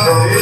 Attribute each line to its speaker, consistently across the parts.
Speaker 1: Thank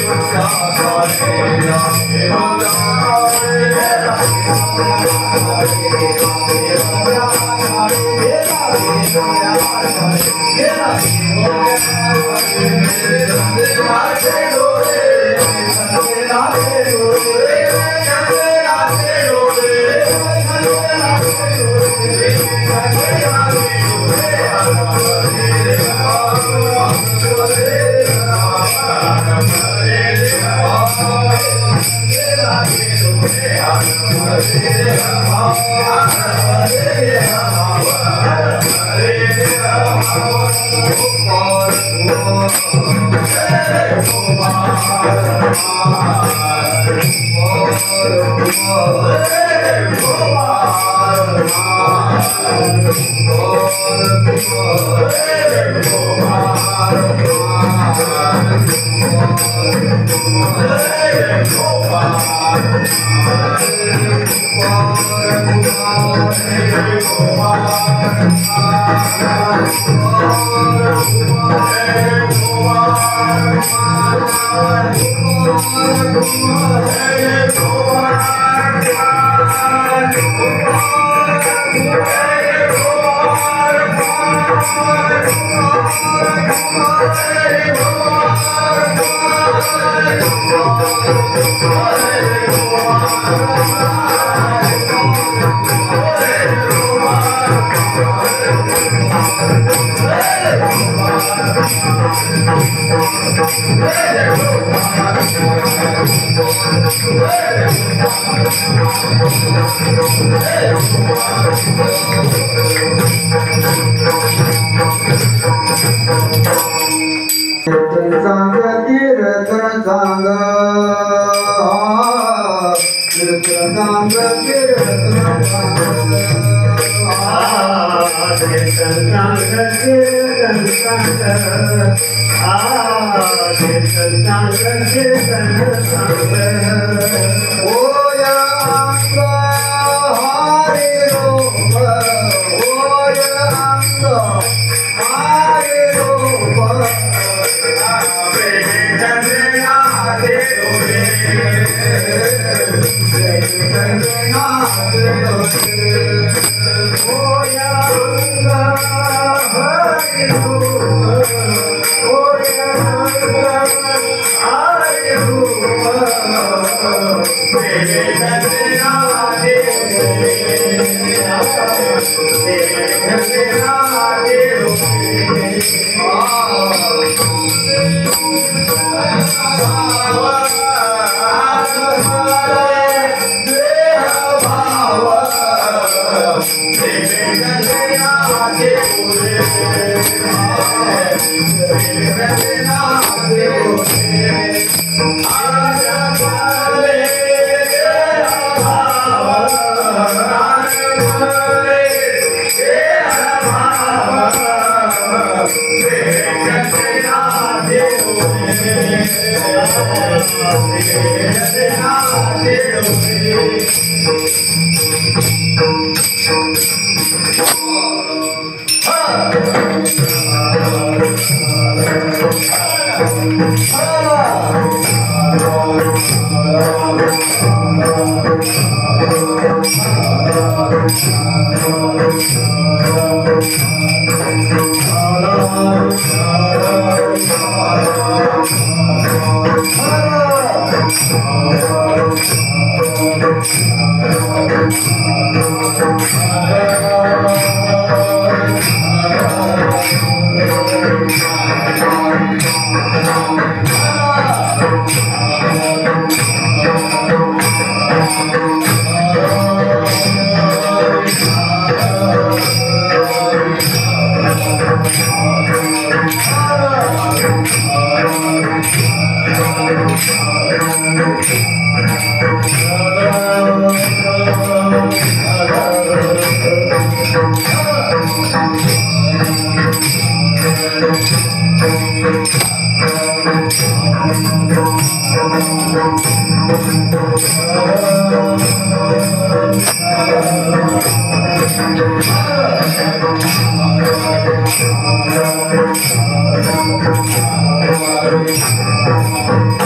Speaker 1: you.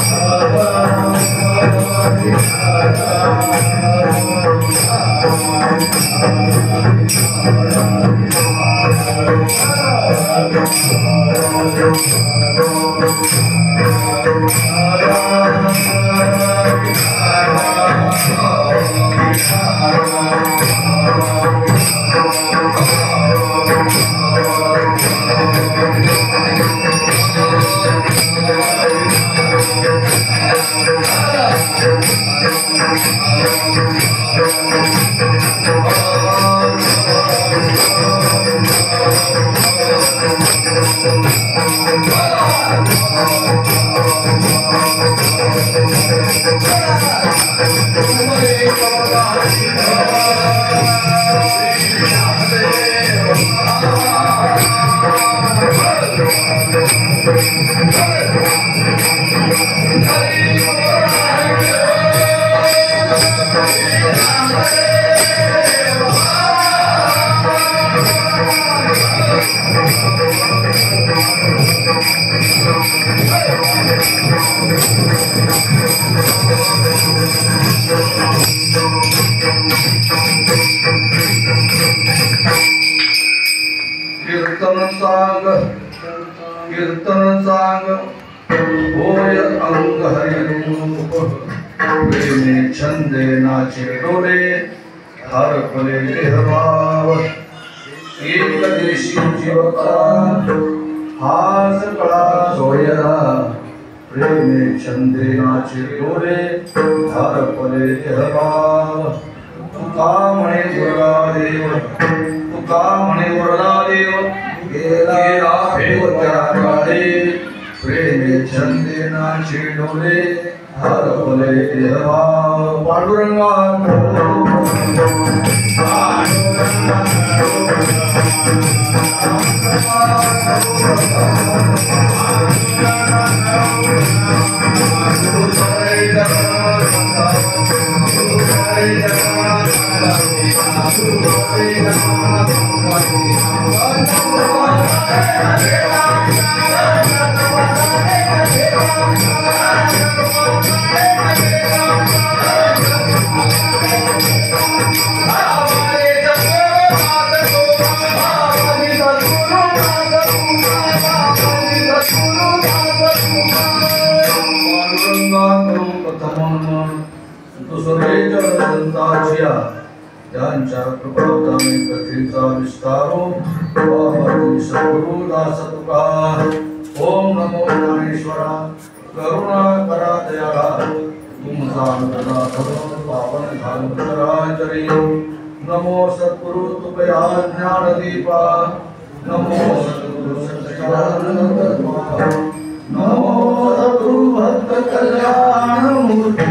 Speaker 1: कीर्तन सांग होय अंग हरिरूप प्रेमे छंदे नाचे डोले हरपले देहभाव एक देशी जीवका हास कळा सोया प्रेमे छंदे नाचे डोले हरपले देहभाव तुका म्हणे गुरुदेव तुका म्हणे गुरुदेव गेला फेरत्या काळे प्रेमे छंदे नाचे डोले हरपले देहभाव पांडुरंगा त्यांच्या कृपावताने कथेचा विस्तारो बाबाजी सद्गुरु दास तुका ओम नमो ज्ञानेश्वरा करुणा करा दयाळा तुमचा अनुग्रह करो पावन धामचराचरी नमो सद्गुरु तुकया ज्ञानदीपा नमो सद्गुरु सच्चिदानंद नमो सद्गुरु भक्त कल्याण मूर्ति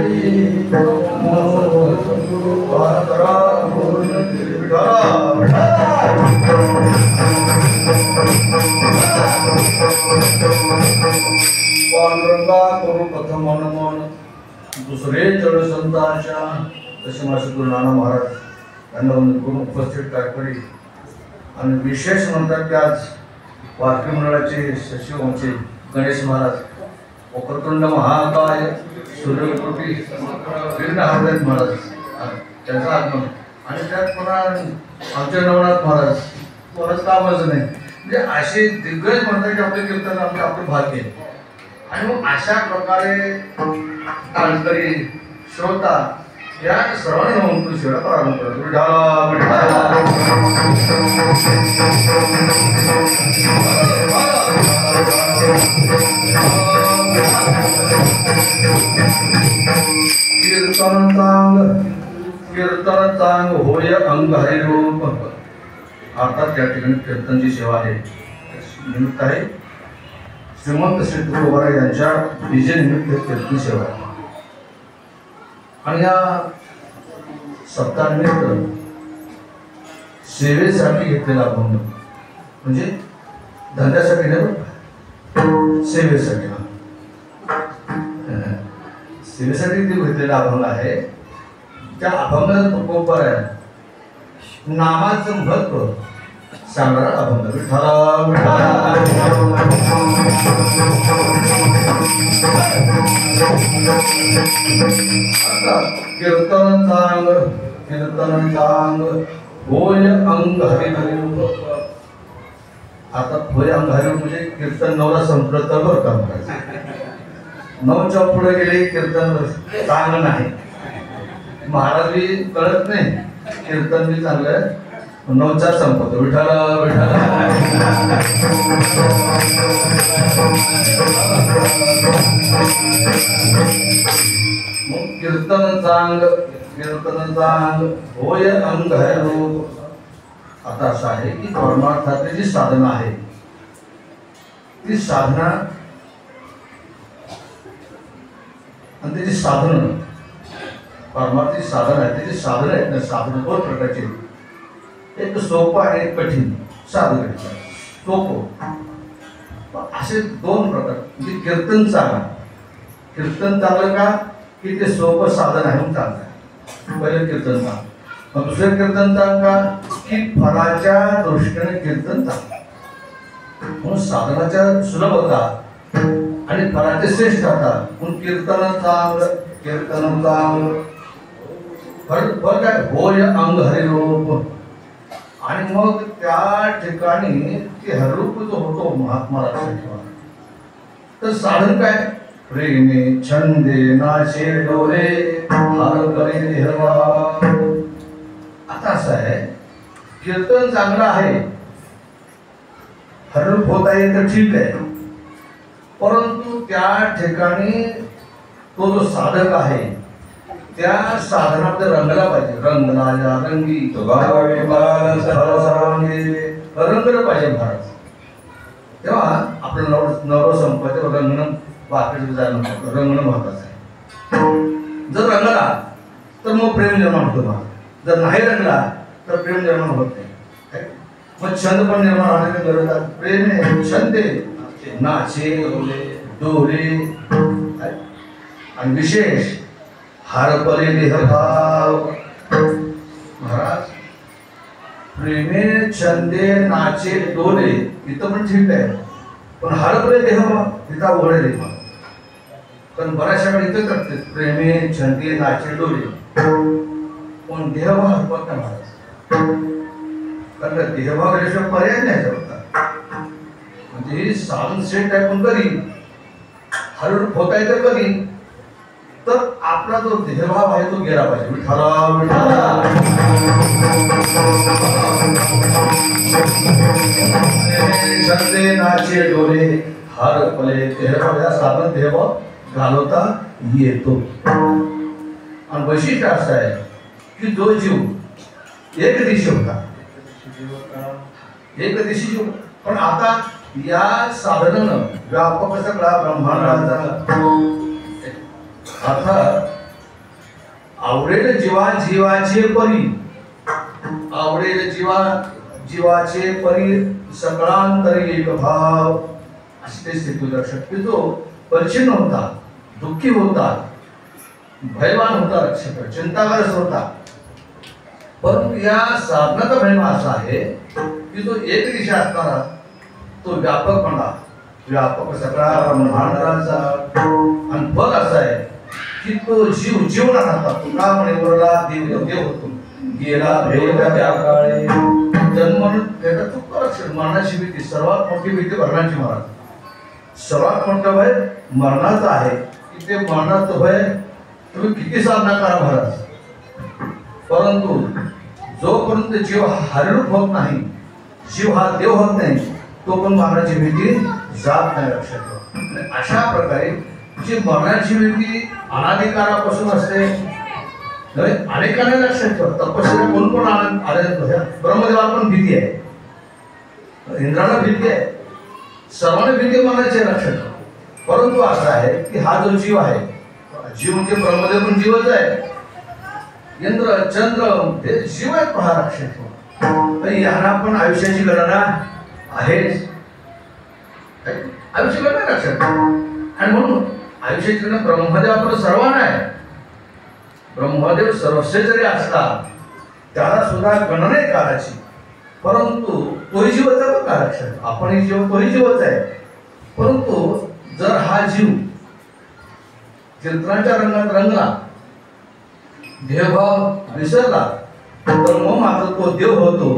Speaker 1: नमो सद्गुरु पातरा पूर्ण पांडुरंगा करू प्रथम मन दुसरे चढ संतांच्या तसे माझे गुरु नाना महाराज यांना गुरु उपस्थित टाकपडी आणि विशेष म्हणतात की आज वारकरी मंडळाचे सचिव आमचे गणेश महाराज वक्रतुंड महाकाय सूर्यकोटी वीर हरदेव महाराज त्यांचा आगमन आणि त्यात पुन्हा आमचे नवनाथ महाराज कोणाच कामच नाही म्हणजे असे दिग्गज म्हणतात की आपले कीर्तन आपलं भाग्य आणि मग अशा प्रकारे काळकरी श्रोता या सर्वांनी म्हणून शिवाय प्रारंभ करतो कीर्तन चांग होय अंग हरिरूप अर्थात या ठिकाणी कीर्तनची सेवा आहे निमित्त आहे श्रीमंत श्री तुकोबा यांच्या विजय निमित्त कीर्तन सेवा आहे आणि या सप्ताहानिमित्त सेवेसाठी घेतलेला अभंग म्हणजे धंद्यासाठी नाही सेवेसाठी सेवेसाठी ते घेतलेला अभंग आहे त्या अभंगाचा तुकोबा आहे नामाचं महत्व सांगणारा अभंग कीर्तन चांग होय अंग हरिरूप आता होय अंग हरिरूप म्हणजे कीर्तन नवला संप्रत बरं काम करायचं नवच्या पुढे गेले कीर्तन चांगलं नाही महाराज बी कळत नाही कीर्तन बी चांगलं नवचार संपतो. विठ्ठल विठ्ठल. मग कीर्तन चांग होय अंग हरो. आता असं आहे की परमार्थाची जी साधना आहे ती साधना आणि त्याची साधनं परमार्थाची साधन आहे त्याची साधनं आहेत ना. साधनं दोन प्रकारची, एक सोपं आणि एक कठीण. साधन सोपं असे दोन प्रकार. म्हणजे कीर्तन चांगलं का की ते सोपं साधन आहे म्हणून चांगलं आहे. पहिलं कीर्तन चांगलं. मग दुसरं कीर्तन चांगलं का की फळाच्या दृष्टीने कीर्तन चांगलं. म्हणून साधनाच्या सुलभता आणि फळाचे श्रेष्ठता म्हणून कीर्तन चांगलं. फळ काय होय अंग हरिरूप. आणि मग त्या ठिकाणी ते हरिरूप जो होतो महात्मा लक्षात ठेवा. तर साधन काय प्रेमे छंदे नाचे डोले हार करे देहवा. आता असं आहे कीर्तन चांगलं आहे हरिरूप होता येईल तर ठीक आहे, परंतु त्या ठिकाणी तो जो साधक आहे त्या साधनामध्ये रंगला पाहिजे. रंगला रंगी रंगलं पाहिजे महाराज. तेव्हा आपलं नवरं संपत तेव्हा रंगणं बाकीचं जाणं रंगणं महत्वाचं आहे. जर रंगला तर मग प्रेम निर्माण होतो महाराज. जर नाही रंगला तर प्रेम निर्माण होत नाही. मग छंद पण निर्माण होण्याची गरज आहे. प्रेम आहे छंद नाचे डोले आणि विशेष हारपले देहभाव. महाराज प्रेमे छंदे नाचे डोले इथं पण ठीक आहे, पण हारपले देहभाव तिथं उघडे देहभाव. कारण बऱ्याचशा इथं करते प्रेमे छंदे नाचे डोले पण देहभाव हरपत नाही महाराज. कारण देहभाव केल्याशिवाय पर्याय नाही होता. म्हणजे साधन सेट आहे पण कधी हरिरूप होता येतं कधी तर आपला जो देहभाव आहे तो गेला पाहिजे. विठ्ठला विठ्ठला. छंदे नाचे डोले हार पले देहभाव या साधन देहभाव घालवता येतो. आणि वैशिष्ट्य असं आहे की जो जीव एक दिशी होता एक दिशी जीव, पण आता या साधनानं व्यापक सगळा ब्रह्मांडाचा अर्थात आवडेल जीवा जीवाचे परी आवडेल जीवा जीवाचे परी सगळांतरी एक भाव. अशी स्थिती लक्षात की जो परिचिन्न होता, दुःखी होता, भयवान होता, चिंताग्रस्त होता. परंतु या साधनाचा महिमा असा आहे की जो एक दिशा असणारा तो व्यापक सगळा ब्रह्मांडाचा. आणि फल असं आहे की तो जीव जीवना राहतात. तुका म्हणे वरला देव देव होतो गेला भेद त्या काळी. जन्म त्याचा चुक लक्षण मरणाची भीती सर्वात मोठी भीती मरणाची. महाराज सर्वात मोठं भय मरणाचं आहे की ते मरणाचं भय तुम्ही किती साधना करा महाराज, परंतु जोपर्यंत जीव हरिरूप होत नाही, जीव हा देव होत नाही, तो पण मरणाची भीती जात नाही. लक्षात ठेवा. अशा प्रकारे जी मरणाची भीती अनाधिकारापासून असते अनेकांना लक्षात ठेवा. तपस्या कोण कोण आले ब्रह्मदेवाला पण भीती आहे, इंद्राला भीती आहे, सर्वांना भीती मरणाची लक्षात ठेवा. परंतु असं आहे की हा जो जीव आहे, जीव म्हणजे ब्रह्मदेव पण जीवच आहे, इंद्र चंद्र हे जीव आहे. पहा लक्षात ठेवा. यांना पण आयुष्याची गणना आहेच. आयुष्य गणना लक्षात ठेवा. आणि म्हणून आयुष्याची गणना ब्रह्मदेव आपलं सर्वांना आहे. ब्रह्मदेव सर्वस्व जरी असला त्याला सुद्धा गणना आहे काळाची, परंतु तोही जीवच आहे. बघा लक्षात, आपणही जीव तोही जीवच आहे. परंतु जर हा जीव कीर्तनाच्या रंगात रंगला, देहभाव विसरला, तर मग मात्र तो देव होतो.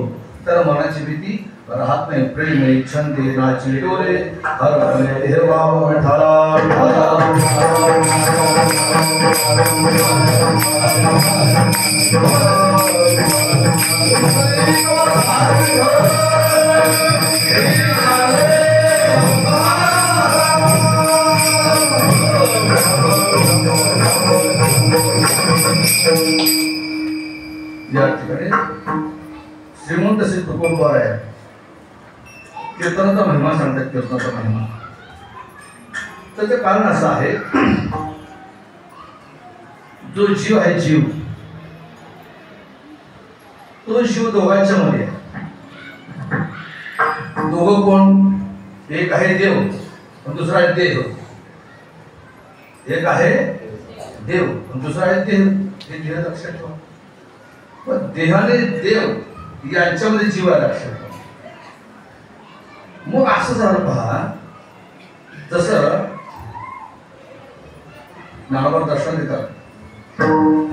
Speaker 1: तर मनाची भीती तर हात नाही प्रेम इच्छन्ते नाची डोले हर बने देवा विठ्ठला या ठिकाणी श्रीमंत श्री तुकोबार आहे कीर्तनाचा महिमा सांगतात. कीर्तनाचा महिमा त्याचं कारण असं आहे, जो जीव आहे जीव तो जीव दोघांच्या मध्ये आहे. दोघं कोण? एक आहे देव आणि दुसरा आहे देह. एक आहे देव आणि दुसरा आहे देह. हे देह लक्षात ठेवा. पण देहाने देव यांच्यामध्ये जीव आहे लक्षात ठेवा. मग असं झालं पहा, जसं नावावर दर्शन देतात,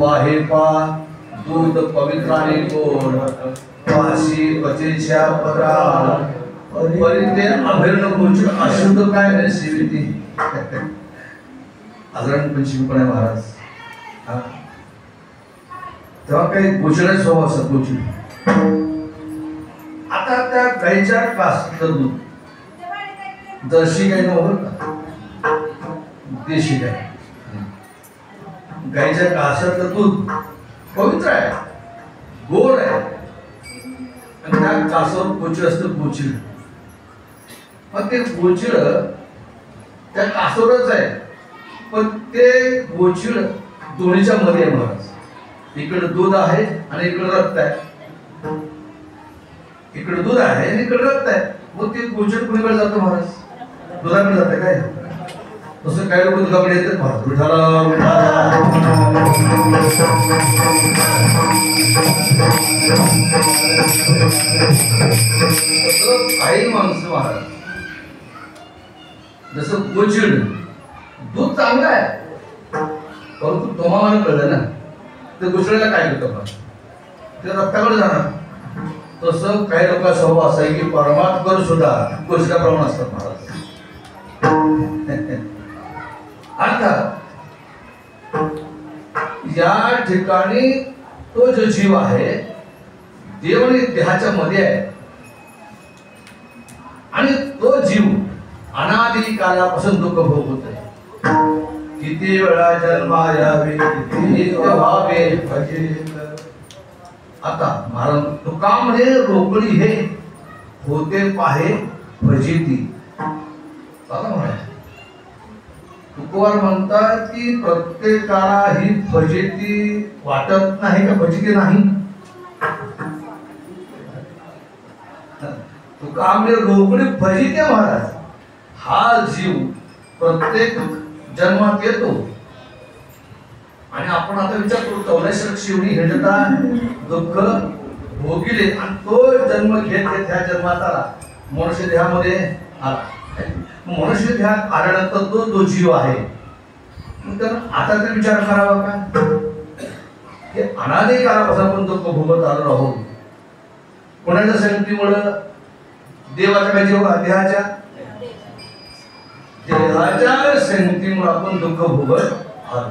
Speaker 1: पाहे पा दूध पवित्राने गोड पाशी पचेच्या परा परिते अभेर्ण गोचर अशुद्ध काय आहे सेविती. आदरण पंचमी आहे महाराज. तेव्हा काही गोचर स्वभाव असतात. गोचर आता त्या गाईच्या कासातलं दूध जर्सी गाय नव्हतं, देशी गाय. गाईच्या कासातलं दूध पवित्र आहे, गोड आहे, आणि त्या कासावर गोचर असतं. गोचर मग ते गोचर त्या कासावरच आहे, पण ते गोचर दोन्हीच्या मध्ये आहे महाराज. इकडे दूध आहे आणि इकडे रक्त आहे. इकडे दूध आहे आणि इकडे रक्त आहे. मग ते गोचर कुणीकडे जातं महाराज? दुधाकडे जातं काय? तसं काही लोक दुधाकडे येतात महाराज. काही माणसं महाराज जसं गोचर दूध चांगलं आहे, परंतु तुम्हाला कळलं ना ते गोचराला काय करतं, ते रक्ताकडे जाणार. तसं काही लोक स्वभाव असा आहे की परमात्मा सुद्धा गोचराप्रमाणे असतात महाराज. अर्थात या ठिकाणी तो जो जीव आहे देव आणि देहाच्या मध्ये आहे, आणि तो जीव अनादी कालापासून दुःख भोगतोय. किती वेळा जन्मा यावे किती व्हावे फजित. आता महाराज तुकामध्ये रोकडी हे होते पाहे फजिती. तुकोबार म्हणतात की प्रत्येकाला ही फजिती वाटत नाही का? फजिती नाही. तुकामध्ये रोकडी फजिती महाराज. हा जीव प्रत्येक जन्मात येतो, आणि आपण आता विचार करू 84 शिवणी हिंडता दुःख भोगिले, आणि तो जन्म घेत त्या जन्मात आला, मनुष्य देहामध्ये आला. मनुष्य देहात आल्यानंतर तो जो जीव आहे, तर आता तर विचार करावा का की अनादी काळापासून आपण दुःख भोगत आलो आहोत. कोणाच्या संगतीमुळं? देवाच्या काय जीव देहाच्या संगतीमुळे आपण दुःख भोगत आलो.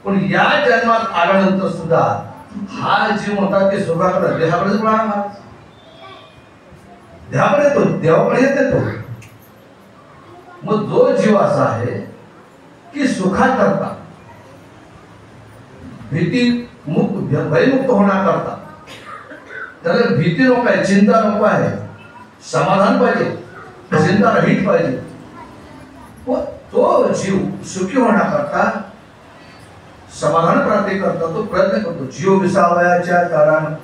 Speaker 1: पण या जन्मात आल्यानंतर सुद्धा हा जीव होता ते सुखाकडे देहाकडेच वळणार. देहाकडे येतो, देवाकडे येतो. मग जो जीव असा आहे की सुखात करता भीती मुक्त भयमुक्त होण्याकरता त्याला भीती नको आहे, चिंता नको आहे, समाधान पाहिजे, चिंता रहित पाहिजे. तो जीव सुखी होण्याकरता समाधान प्राप्ती करता तो प्रयत्न करतो. जीव विसावयाच्या कारण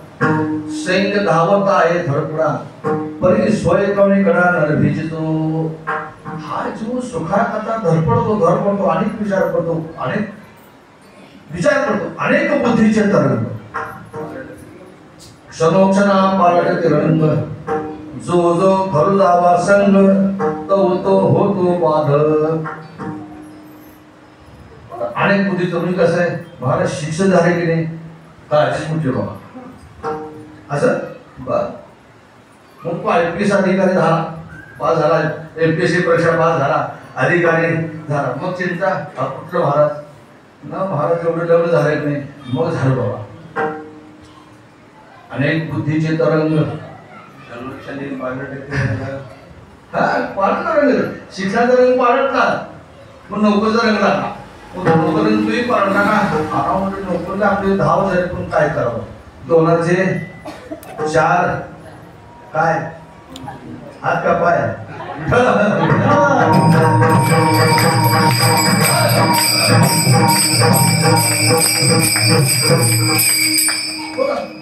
Speaker 1: सैन्य धावत आहे धडपडा परी सोय कमी करा नरभिजितो. हा जीव सुखाकरता धडपडतो, अनेक विचार करतो, अनेक बुद्धीचे तरंग क्षणोक्षणा पालटते रंग. जो जो खरू जावा संग तो होतो बाध. अनेक बुद्धी तरुणी कसं आहे महाराज शिक्षण झाले की नाही काळजीच मोठी बाबा असं बा. मग तो IPS अधिकारी झाला, पास झाला, MPSC परीक्षा पास झाला, अधिकारी झाला, मग चिंता कुठलं महाराज ना, महाराज एवढं लग्न झालं नाही, मग झालं बाबा. अनेक बुद्धीचे तरंग पाळत रंग, शिक्षणाचा रंग पाळतात, मग नोकरीचा रंग लागला, नोकरी तुम्ही पाळणार का? म्हणजे नोकरीला आपले 10 झाले, पण काय करावं? 2004 काय हात का पाय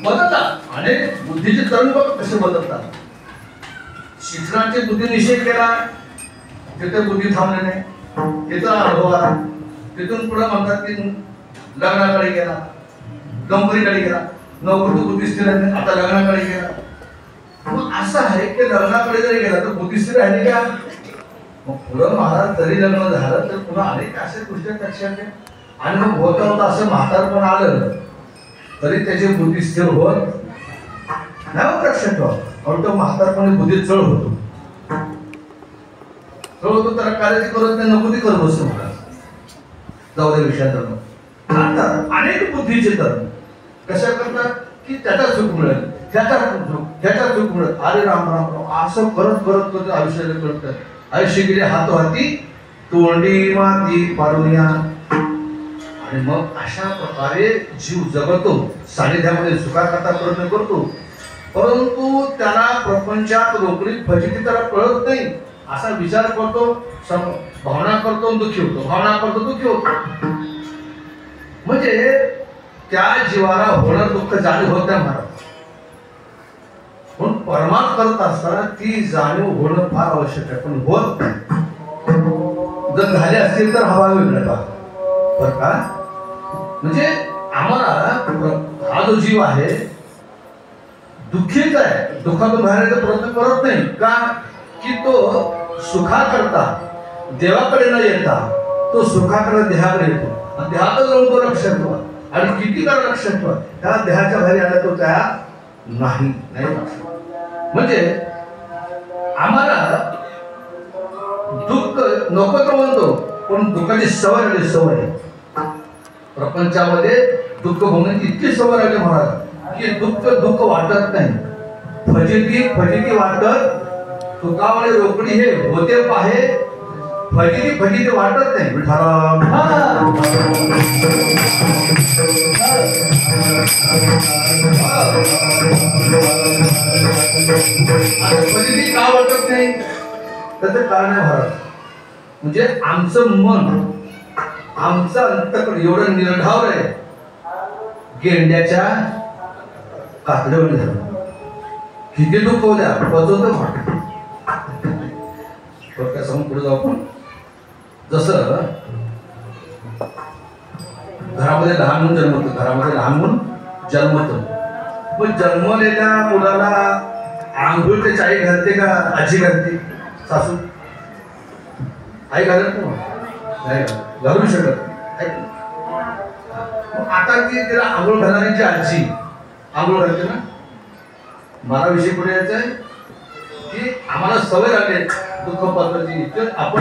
Speaker 1: बदलतात. अनेक बुद्धीचे तरंग कसे बदलतात. शिक्षणाचे बुद्धी निषेध केला, तिथे बुद्धी थांबले नाही, तिथं अनुभव आला, तिथून पुढे म्हणतात की लग्नाकडे गेला, नोकरीकडे गेला, नोकरी बुद्धी स्थिर आहे, आता लग्नाकडे गेला. मग असं आहे की लग्नाकडे जरी गेला तर बुद्धी स्थिर राहिली का? मग पुढं महाराज जरी लग्न झालं तर पुन्हा अनेक अशा गोष्टी लक्षात घ्या. आणि मग होता होता असं म्हातारपण आलं तरी त्याची बुद्धी स्थिर होत नाही. लक्षात ठेवा, तो म्हातारपणे बुद्धी चढ होतो, तर कार्याची करत नाही, नको ती करत बसतो. जाऊ दे विषयात. आता अनेक बुद्धीचे तर कशा करतात की त्याचा चूक मिळेल, त्याचा चूक मिळेल, अरे राम राम राम असं करत करत करत आयुष्याला करतात. आयुष्य गेले हातोहाती तोंडी माती पाडूया. आणि मग अशा प्रकारे जीव जगतो, सानिध्यामध्ये सुखाकरता प्रयत्न करतो, परंतु त्याला प्रपंचात नोकरीत फजिती त्याला कळत नाही. असा विचार करतो, भावना करतो, दुःखी होतो, भावना करतो, दुःखी होतो. म्हणजे त्या जीवाला होणार दुःख जाणीव होत नाही महाराज. म्हणून परमार्थ करत असताना ती जाणीव होणं फार आवश्यक आहे, पण होत नाही. जर झाले असतील तर हवा वेगळा बरं का. म्हणजे आम्हाला हा जो जीव आहे दुःखीच आहे, दुःखातून बाहेर येण्याचा प्रयत्न करत नाही का की तो सुखाकरता देवाकडे न येता तो सुखाकडे देहाकडे येतो. आणि देहातच जाऊन तो लक्षात ठेवा, आणि किती काळ लक्षात ठेवा, त्या देहाच्या बाहेर आला तो त्या नाही. म्हणजे आम्हाला दुःख नको तर म्हणतो, पण दुःखाची सवय आली, सवय. प्रपंचामध्ये दुःख होण्याची इतकी सवय आली महाराज की दुःख वाटत नाही, फजिती वाटत. तुकावणे रोकडी हे होते पाहे, फजिती वाटत नाही. फजिती का वाटत नाही त्याचं कारण आहे महाराज. म्हणजे आमचं मन, आमचं अंतःकरण एवढं निर्धाव आहे, गेंड्याच्या कातड्यावर झालं. किती दुःख होऊ द्या, पचवतं म्हणत काय सांगून पुढे जाऊ. आपण जसं घरामध्ये लहान म्हणून जन्मतो, घरामध्ये लहान म्हणून जन्मतो, पण जन्मलेल्या मुलाला आंघोळ त्याची आई घालते का आजी घालते? सासू आई घालत नाही, घालू शकत. आता ती तिला आंघोळ घालणारी जी आजी आंघोळ घालते ना. मला विषय पुढे यायचा आहे की आम्हाला सवय लागते दुःख पात्राची, तर आपण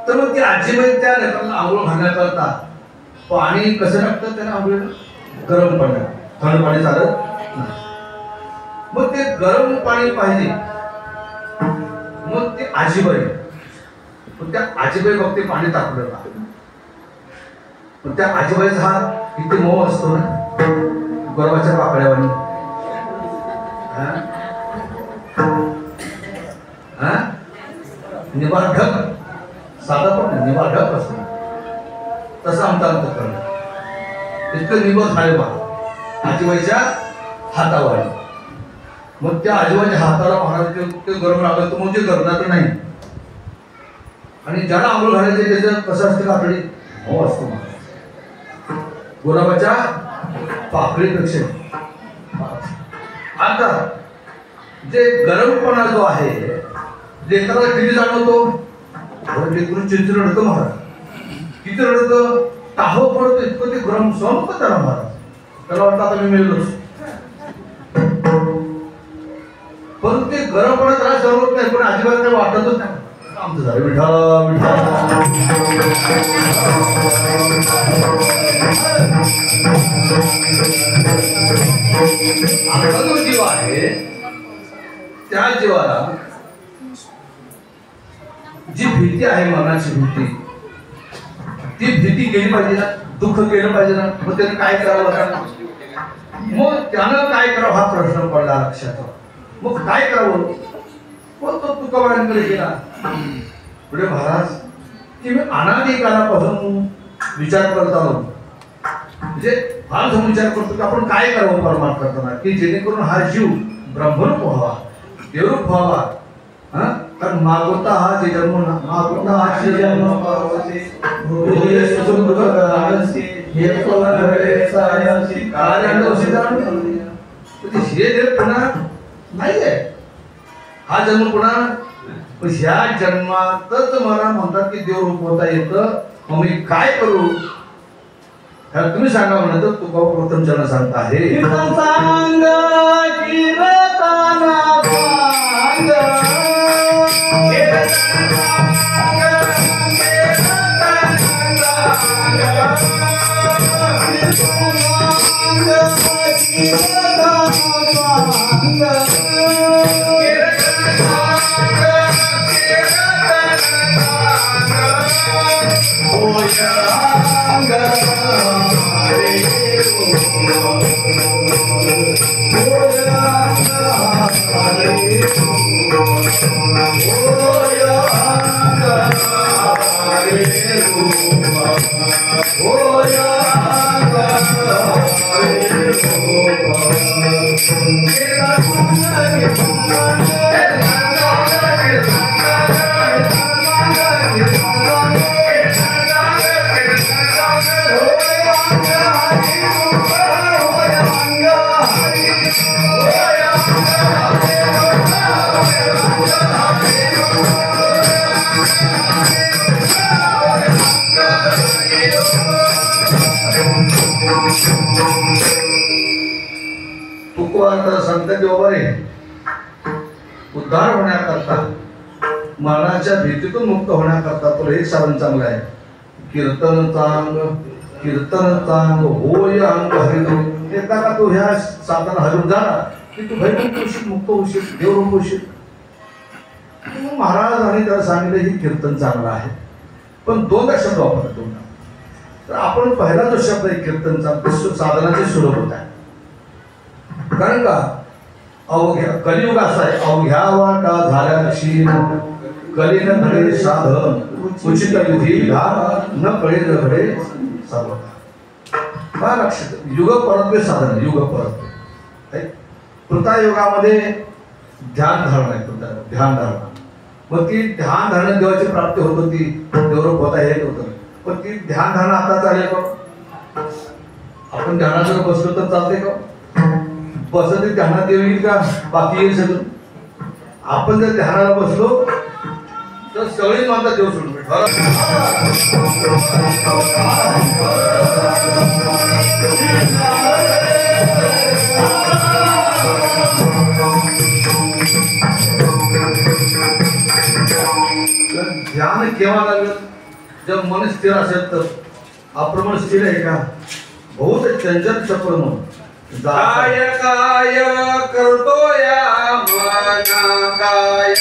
Speaker 1: तर मग ती आजीबाई त्या लेकराला आंघोळ घालण्याकरता पाणी कसं लागतं त्याला आंघोळीला? गरम पाणी, थंड पाणी चालत नाही. मग ते गरम पाणी पाहिजे. मग ते आजीबाई, त्या आजीबाई बघते पाणी तापलं का, पण त्या आजीबाईचा हात किती मऊ असतो ना, गुलाबाच्या पाकळ्यावानी. निबाढक, साधा पण निबाढक असतो तसं आमचं अंतःकरण इतकं निबळ झाले बा आजीबाईच्या हातावर. मग त्या आजीबाईच्या हाताला महाराज ते गरम लागलं तर म्हणजे गरणार नाही. आणि ज्याला आंघोळ घालायचे त्याचं कसं असतं काकडी हो असतो गुलाबाच्या पाकळीपेक्षा. आता जे गरमपणा जो आहे लेकराला किती जाणवतो? लेकरून चिंचण रडतो महाराज, किती रडतं, टाहो पडतो, इतकं ते गरम सहन होतं त्याला महाराज. त्याला वाटतं आता मी मेलोच. गरमपणा त्रास जरूर नाही, पण अजिबात काही वाटतच नाही. आमचं झालं विठ्ठल विठ्ठल. आपला जो जीव आहे त्या जीवाला जी भीती आहे, मनाची भीती, ती भीती गेली पाहिजे ना, दुःख गेलं पाहिजे ना. मग त्याने काय करावं लागणार? मग त्यानं काय करावं हा प्रश्न पडला लक्षात. मग काय करावं? मग तो तुकोबारांकडे गेला. पुढे महाराज की मी अनादी कालापासून विचार करत आलो, म्हणजे फार विचार करतो की आपण काय करावं परमार्थ करताना, की जेणेकरून हा जीव ब्रह्मरूप व्हावा, देवरूप व्हावा. कारण मागवता हा जे जन्म मागवता हा जे जन्म पावते भोगे सुख दुःख करायचे हे कोण घडे सायासी कार्याने उशी जाणून म्हणजे हे देव पुन्हा नाही आहे. हा जन्म पुन्हा ह्या जन्मातच मला म्हणतात की देवरूप होता येतं. मग मी काय करू तुम्ही सांगा म्हणत. तुका प्रथम चरण सांगता आहे उद्धार होण्याकरता, मरणाच्या भीतीतून मुक्त होण्याकरता तुला एक साधन चांगलं आहे. कीर्तन चांग होय अंग हरिदेव. एकदा का तू ह्या साधन हरून झाला की तू भयमुक्त होशील, मुक्त होशील, देवरूप होशील. महाराज आणि त्याला सांगितलं ही कीर्तन चांगलं आहे, पण दोनदा शब्द वापरतो. तर आपण पहिला जो शब्द आहे कीर्तनचा साधनाचे सुलभ होत आहे. कारण का अवघ्या कलियुग असा आहे, अवघ्या वाटा झाल्या क्षीण कली न घडे साधन उचित विधी न कळे न घडे साधन. लक्षात युग परत्वे साधन, युग परत्वे. कृतायुगामध्ये ध्यान धारणा आहे, ध्यान धारणा. मग ती ध्यान धारणा देवाची प्राप्ती होत होती, देवरूप होता येत होतं. पण ती ध्यान धारणा आता चालेल का? आपण ध्यानात बसलो तर चालते का? बसत ध्यानात येईल का? बाकी येईल सगळं. आपण जर ध्यानाला बसलो तर सगळी माता देव सोडून ध्यान केव्हा लागलं? जब मन स्थिर असेल तर. अप्रमण स्थिर आहे का? बहुत चंचल चक्रम काय काय करतो या मना काय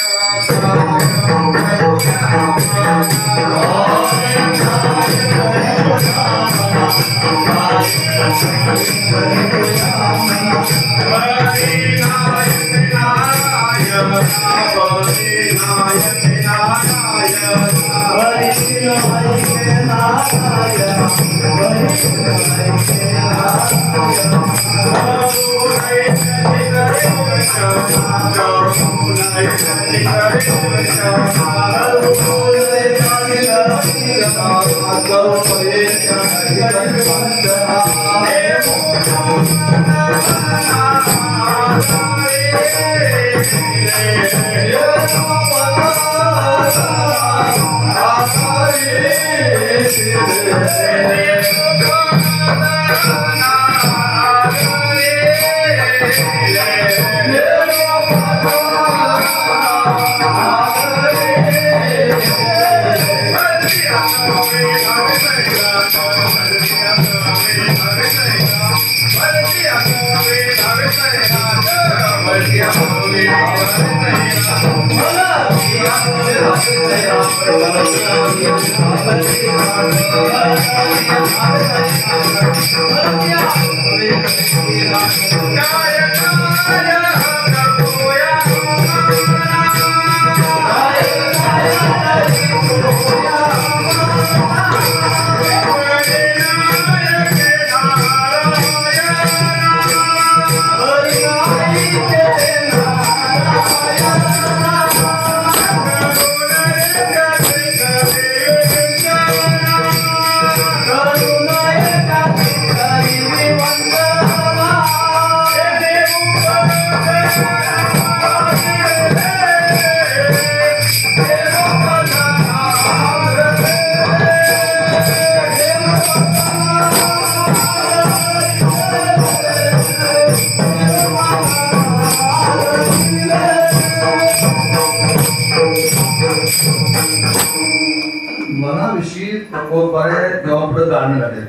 Speaker 1: मनाविषयी तुकोबारे देवापुढे गाणं गातात.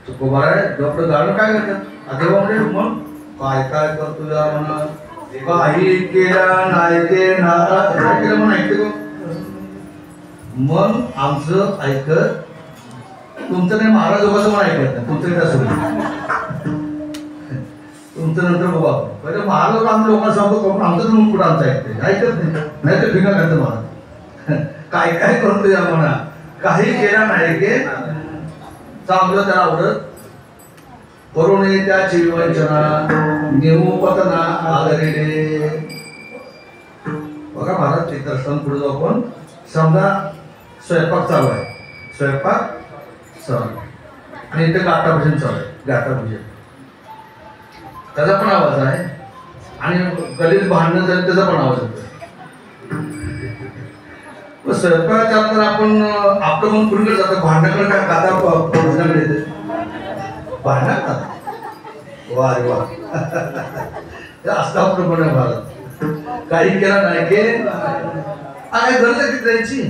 Speaker 1: तुकोबारे देवापुढे गाणं काय गातात? देवा म्हणजे मग काय काय करतो या म्हणा, काही केला नाही ते नाराज केलं म्हणून ऐकते का? मग आमचं ऐकत तुमचं नाही, महाराज दोघांचं पण ऐकत नाही. तुमचं काय असं तुमचं नंतर बघा. पहिले महाराज आम्ही लोकांना सांगतो आमचं म्हणून कुठं आमचं ऐकते, ऐकत नाही तर फिका करतं महाराज. काय काय करतो या म्हणा, काही केला नाही ते चांगलं त्याला आवडत. करुणे त्याची वंचना निमुपतना आदरिले. बघा महाराज ते दर्शन पुढे जाऊ. आपण समजा स्वयंपाक चालू आहे, स्वयंपाक चालू आहे आणि इथे गाठाभजन चालू आहे. गाठाभजन त्याचा पण आवाज आहे आणि गलीत भांडणं झालं त्याचा पण आवाज येतो. स्वयंपाकाच्या नंतर आपण आपलं मन कुणीकडे जातं, भांडणाकडे काय गाता भजनाकडे येते. भांडण वा रे वा असं आपलं पण आहे भारत. काही केला नाही की काय गरज आहे ती द्यायची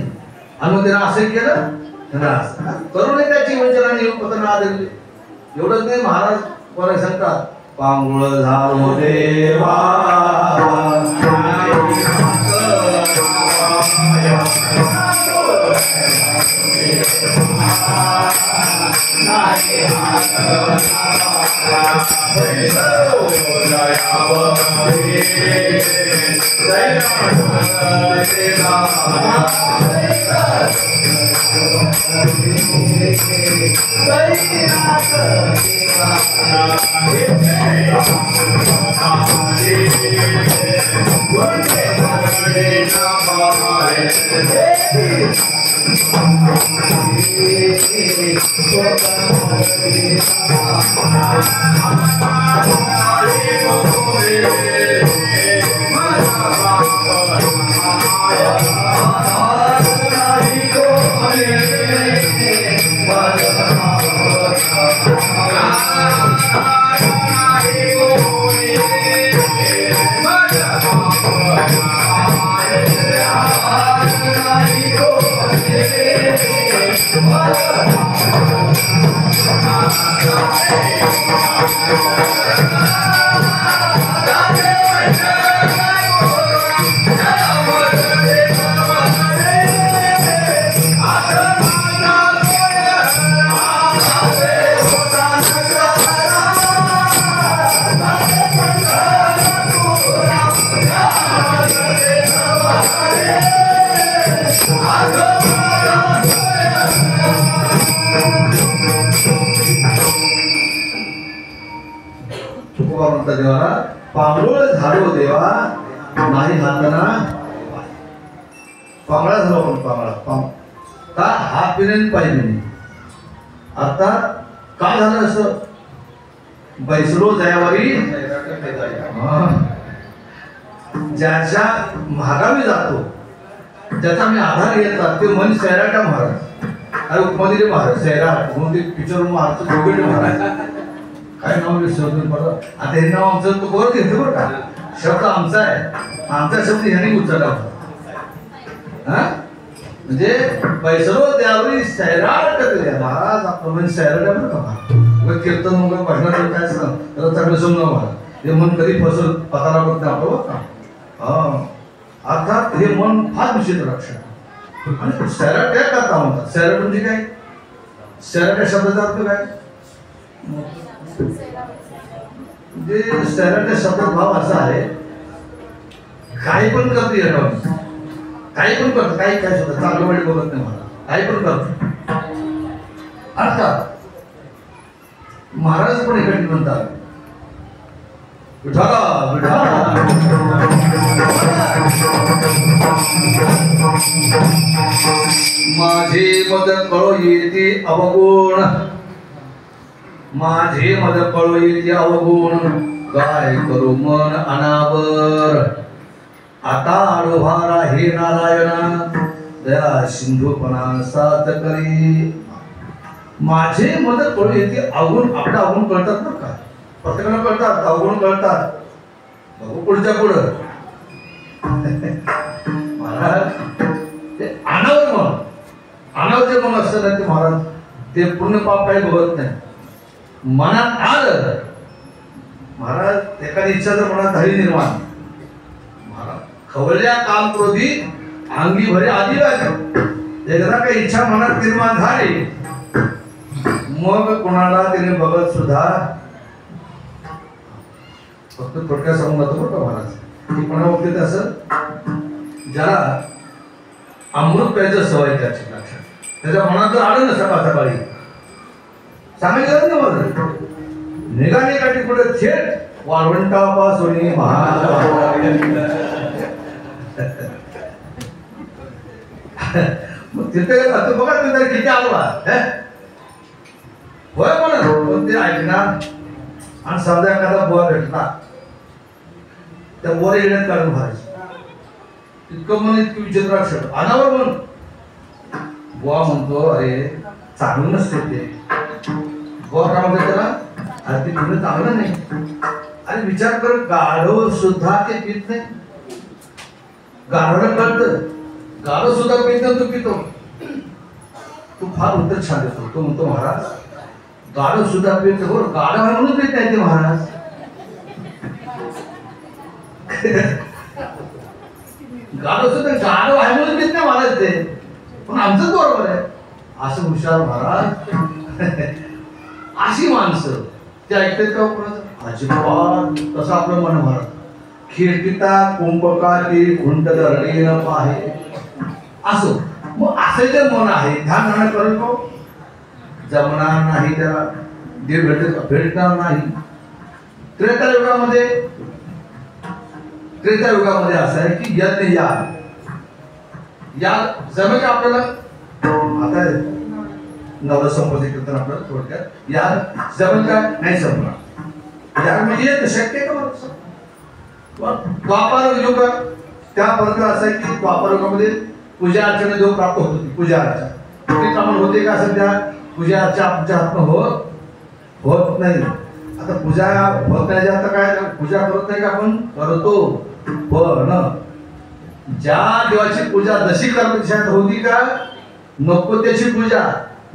Speaker 1: आणि मग त्याला असं केलं करू नये त्याची वंचना पत्र आदरली. एवढंच नाही, महाराज बरं सांगतात पांगुळ झालो देवा देवाला पांगुळ झालो देवा नाही हाताना. पांगळा झालो आपण, पांगळा हात पिणे पाहिजे. आता काय झालं असं बैसलो जयावरी ज्याच्या महागावी जातो त्याचा मी आधार घेतला ते मन सैराटा महाराज आणि उपमध्ये महाराज सैराट म्हणून ते पिक्चर महाराज दोघे महाराज काय नाव विसरतो परत. आता हे नाव आमचं तो बरोबर घेतो बरं का, शब्द आमचा आहे, आमचा शब्द ह्याने उचलला होता. म्हणजे पैसरो त्यावेळी सैराट करते महाराज. आपण म्हणजे सैराट आहे का कीर्तन मग भजनाचं काय असतं त्याला चांगलं समजा मला हे मन कधी फसल पताला करत नाही आपलं बघ का. अर्थात हे मन फार विचित्र लक्षण. आणि सैराट काय करता म्हणतात. सैराट म्हणजे काय. सैराट या शब्दाचा अर्थ काय. म्हणजे सैराट या शब्दाचा भाव असा आहे काही पण करते याच्यावर काही पण करतो काही काय सुद्धा चांगलं वाईट बघत नाही मला काही पण करतो. अर्थात महाराज पण एखादी म्हणतात विठाला विठाला माझे मद कळो येते अवगुण. माझे मद कळो येते अवगुण काय करू मन अनावर. आता आडोभारा हे नारायणा दया सिंधूपणा सात करी. माझे मद कळो येते अवगुण. आपल्या अवगुण कळतात ना का प्रत्येकाला कळतात अवगुण कळतात. बघू पुढच्या पुढं महाराज ते अनावर मन अनावर जे मन असतं ना ते महाराज ते पूर्ण पाप काही बघत नाही. मनात आलं महाराज एखादी इच्छा जर मनात झाली निर्माण महाराज खवल्या काम क्रोधी अंगी भरे आधी लागली. एकदा काही इच्छा मनात निर्माण झाली मग कोणाला त्याने बघत सुद्धा फक्त थोडक्यात सांगून जातो बरं का महाराज. की कोणा बघते असं ज्याला अमृत प्यायचं सवय त्याची लक्षात त्याच्या मनात जर आलं ना सकाळ सकाळी सांगायचं ना मला निघाली काठी पुढे थेट वाळवंटापासून मग तिथे बघा तिथे किती आलो होय म्हणून ते ऐकणार. आणि समजा एखादा बुवा भेटला त्या बुवा येण्यात काढून भरायचं इतकं मन इतकं विचित्र अक्षर अनावर म्हण. बुवा म्हणतो अरे चांगलं नसते ते. बुवा काय म्हणतो त्याला अरे ते पिणं चांगलं नाही. अरे विचार कर गाढव सुद्धा ते पित नाही. गाढवला कळतं गाढव सुद्धा पित नाही तू पितो. तू फार उत्तर छान देतो. तो म्हणतो महाराज गाढव सुद्धा पित हो गाढव आहे म्हणून पित नाही ते महाराज. गाढव सुद्धा गाढव आहे म्हणून पित नाही महाराज ते पण आमचंच बरोबर आहे असं हुशार महाराज. अशी माणसं ते ऐकतात का कोणाचं अजिबात. तसं आपलं मन महाराज खिडकिता कुंभकाती घुंट धरली न पाहे असं. मग असं जे मन आहे ध्यान राहणं करेल का जमणार नाही त्याला देव भेटणार नाही. त्रेतायुगामध्ये असं आहे की यज्ञ या जमेल आपल्याला. आता नवसंपत्ती कीर्तन आपल्याला थोडक्यात या जमेल का नाही जमणार. या म्हणजे शक्य का द्वापार युग त्यापर्यंत असं आहे की द्वापार युगामध्ये पूजा अर्चना जो प्राप्त होत होती पूजा अर्चना ते प्रमाण होते का सध्या पूजा अर्चा आमच्या हातनं होत नाही. आता पूजा होत नाही आता काय पूजा करत नाही का आपण करतो पण ज्या देवाची पूजा जशी करण्यात होती का नको त्याची पूजा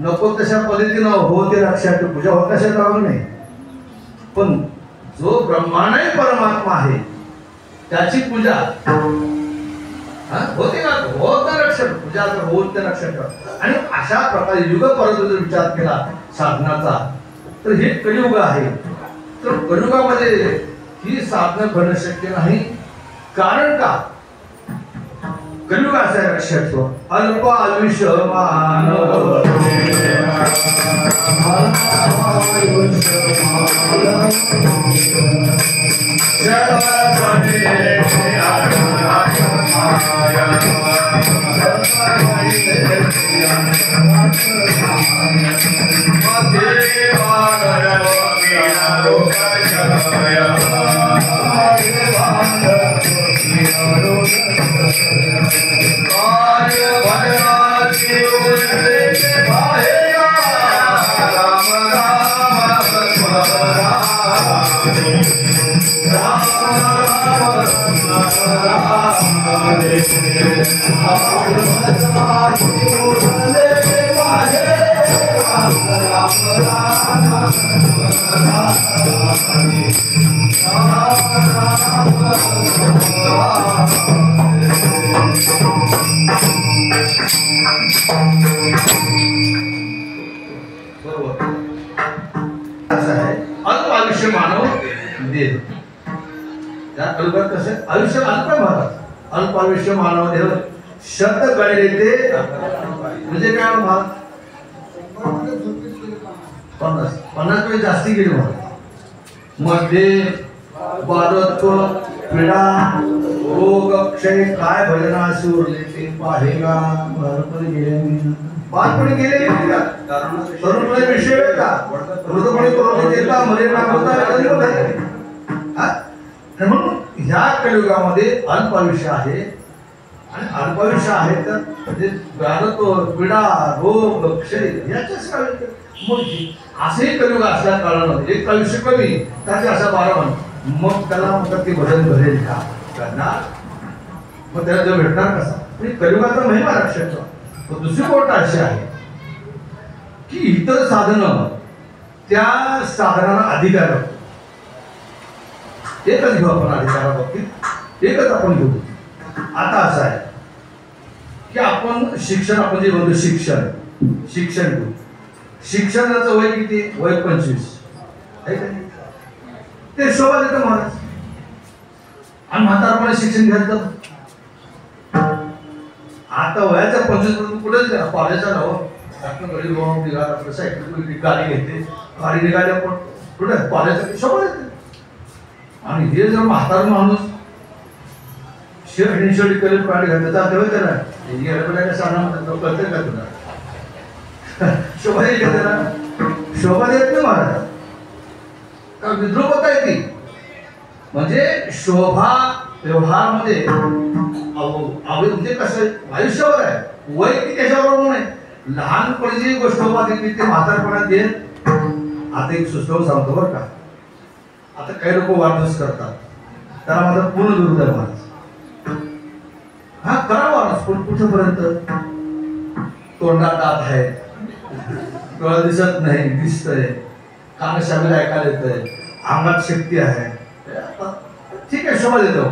Speaker 1: नको तशा पद्धतीनं होते लक्षात पूजा होत कशा करावं नाही. पण जो ब्रह्मांड परमात्मा आहे त्याची पूजा होते का होत नाही लक्षात पूजा होत नाही लक्षात. आणि अशा प्रकारे युग परत जर विचार केला साधनाचा तर हे कलियुग आहे. तर कलियुगामध्ये ही साधना करणं शक्य नाही. कारण का कलियुग असं आहे लक्षात ठेवा अल्प आयुष्य मानव
Speaker 2: Hare
Speaker 1: अल्प आयुष्य मानव देह. त्या कलयुगात कसं आयुष्य अल्प आहे महाराज. अल्प आयुष्य मानव देह शब्द गळे येते म्हणजे काय महाराज 50 वेळी जास्ती गेली महाराज. मध्ये बालत्व पीडा रोग क्षय काय भजनाशी उरले ते पाहेगा. बालपणी गेले तरुणपणे विषय का वृद्धपणे करून देता मरे ना होता. म्हणून ह्या कलियुगामध्ये अल्प आयुष्य आहे आणि अल्प आयुष्य आहे तर म्हणजे बालत्व पीडा रोग क्षय याच्याच मग असेही कलियुग असल्या कारणामध्ये एक आयुष्य कमी त्याचे असा 12 महिने मग त्याला म्हणतात की भजन भरेल का करणार. मग त्याला जो भेटणार कसा म्हणजे कलियुगाचा महिमा रक्षाचा. दुसरी गोष्ट अशी आहे की इतर साधनं त्या साधनाला अधिकार एकच घेऊ आपण अधिकाराबाबतीत एकच आपण घेऊ. आता असं आहे की आपण शिक्षण आपण जे म्हणतो शिक्षण घेऊ. शिक्षणाचं वय किती वय 25 आहे का ते शोभा देतं महाराज. आणि म्हातारपणे शिक्षण घ्यायचं आता वयाच्या 25 कुठेच कॉलेजचा नाव निघाला सायकल गाडी घेते गाडी निघाल्या पण कुठे कॉलेजचा शोभा देते. आणि हे जर म्हातार माणूस शेडी कलेक्ट पाठी घातलं जाते होय त्याला गेल्या सांगणार कळतं का तुला शोभा देत त्याला शोभा देत नाही महाराज का विद्रोह होता येते. म्हणजे शोभा व्यवहारमध्ये म्हणजे कसं आयुष्यावर आहे वय की त्याच्यावर नाही. लहानपणी जी गोष्ट होती ते म्हातारपणात येईल. आता एक सुचवून सांगतो बरं का. आता काही लोक वाढदिवस करतात त्याला माझा पूर्ण विरोध आहे महाराज. हा करा वाढदिवस पण कुठेपर्यंत तोंडात दात आहे डोळा दिसत नाही दिसतंय कान शामिल ऐकायला येतंय अंगात शक्ती आहे ठीक आहे शोभा देतो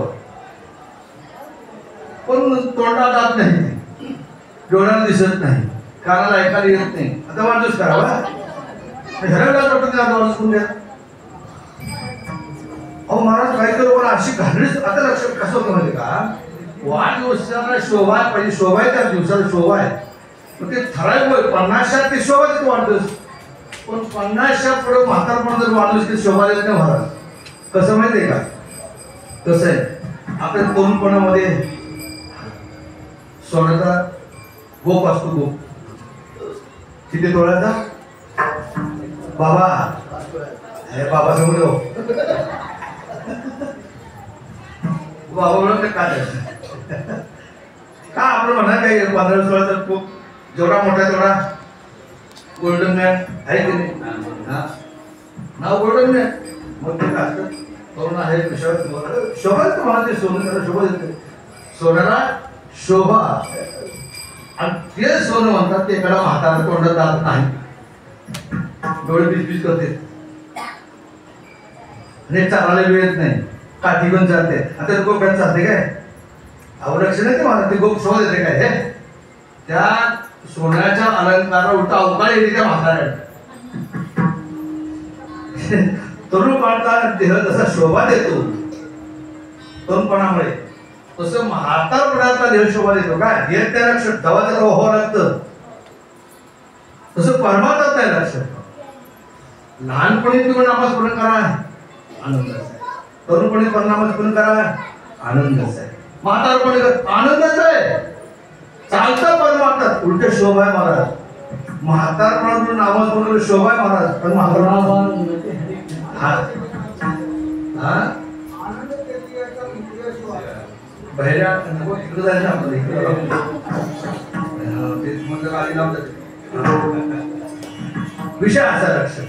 Speaker 1: पण तोंडात दात नाही डोळ्याला दिसत नाही कानाला ऐकायला येत नाही. आता वाढदिवस करावा घ्या. अहो महाराज काही लोक अशी घालणीच आता लक्षात कसं होतं माहिती का वाढदिवसाला शोभा पाहिजे. शोभा आहे त्या दिवसाला शोभा आहे मग ते ठराविक 50 ते शोभा देतो वाढदिवस. पण 50 पुढे म्हातारपण जर वाढदिवस ते शोभा देत नाही महाराज. कसं माहिती आहे का कसं आहे आपल्या तरुणपणामध्ये सोन्याचा गोप असतो. गोप किती तोळ्याचा बाबा हे बाबा समोर बाबा म्हणून ते काय का आपलं म्हणा काय 15-16 खूप जेवढा मोठा तेवढा गोल्डन मॅन आहे की नाही नाव गोल्डन मॅन. मग ते काय तरुण आहे शोभा तुम्हाला ते सोनं त्याला शोभा देते सोन्याला शोभा. आणि ते सोनं म्हणतात ते एखादा म्हातारा तोंडात जात नाही डोळे बीज करते आणि चालायला वेळ येत नाही काठी पण चालते. आता गोप्यात चालते काय अवलक्षण आहे ते मला ते गोप शोभा देते काय हे त्या सोन्याच्या अलंकारा उलटा अवकाळ येते त्या म्हाताऱ्याला. तरुण काळात देह जसा शोभा देतो तरुणपणामुळे तसं म्हातारपणाचा देह शोभा देतो काय हे त्या लक्षात दवाचं व्हावं लागतं. तसं परमात्माच नाही लक्षात. लहानपणी तुम्ही नामाज पूर्ण करा आनंदच आहे. तरुणपणी नामाज पूर्ण करा आनंदच आहे. म्हातारपणी आनंदच आहे. चालतं परमात्मात उलट शोभा आहे महाराज. म्हातारपणातून नामाज पूर्ण शोभा आहे महाराज. पण म्हातारपणा बहिऱ्या इकडे जायचं आपल्याला इकडे विषय असा लक्षात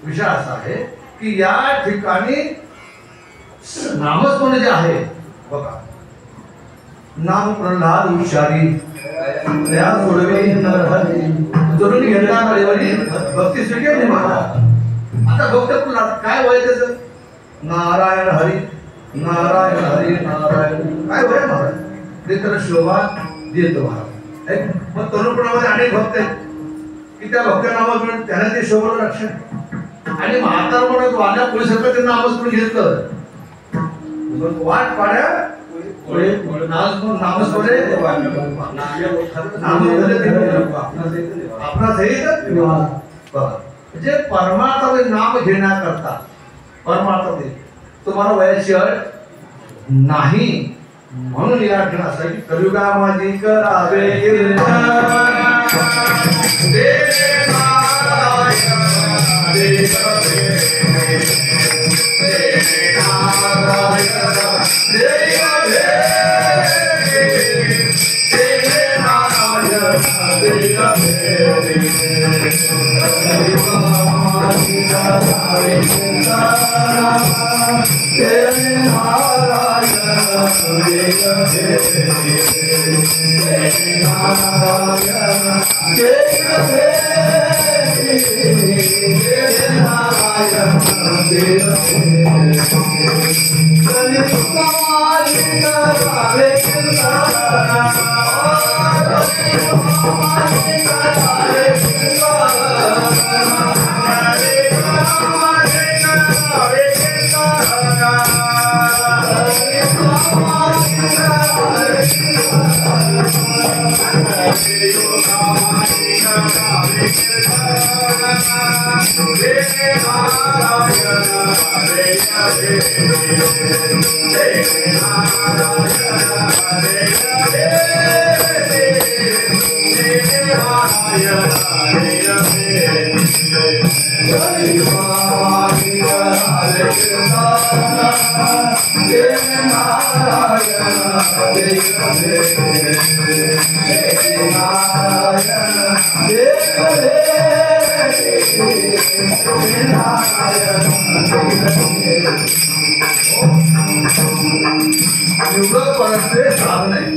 Speaker 1: विषय असा आहे की या ठिकाणी नामस्मरण जे आहे बघा नाम प्रल्हाद उच्चारी त्या सोडवे नरहरी जरूर घेतला भक्ती स्वीकारली महाराज. आता भक्त पुन्हा काय वय त्याचं? नारायण हरी नारायण हरी नारायण काय वय महाराज? ते तर शोभा देतो महाराज. मग तरुणपणामध्ये अनेक भक्त आहेत की त्या भक्त्या नामात त्याने ते शोभलं रक्षण आणि म्हातार म्हणत वाड्या पोलिसांना ते नामस्मरण घेतलं. वाट पाड्या नामस्मरे आपणास म्हणजे परमार्थ नाम घेण्याकरता परमार्थ तुम्हाला वयाची अट नाही. म्हणून या ठिकाणी असं की कलियुगा माझी करावे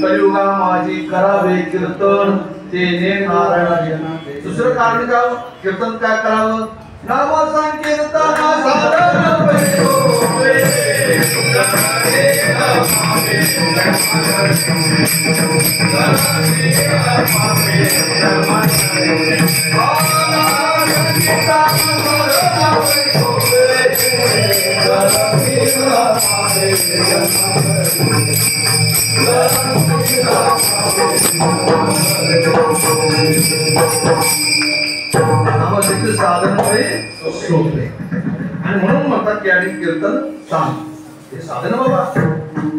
Speaker 1: कलियुगा माझी करावे कीर्तन तेने नारायण. दुसरं कारण काय? कीर्तन काय करावं? नाम संकीर्तन साधन साधन सोपे आणि म्हणून म्हणतात की आणि कीर्तन सांग हे साधन बाबा.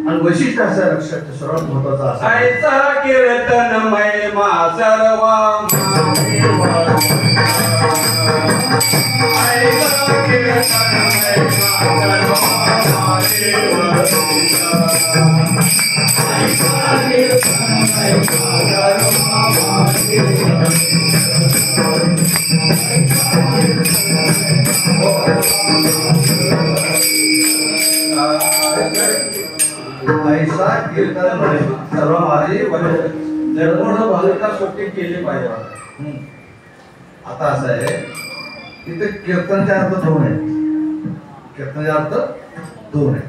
Speaker 1: आणि वैशिष्ट्य असं लक्षात सर्वात महत्वाचं असं
Speaker 2: ऐसा कीर्तन महिमा सर्वा
Speaker 1: ऐसा कीर्तन सर्व माझे
Speaker 2: निर्गुण भक्ता सोपी केली पाहिजे.
Speaker 1: आता असं आहे की ते कीर्तनचे अर्थ दोन आहेत. कीर्तनचे अर्थ दोन आहेत.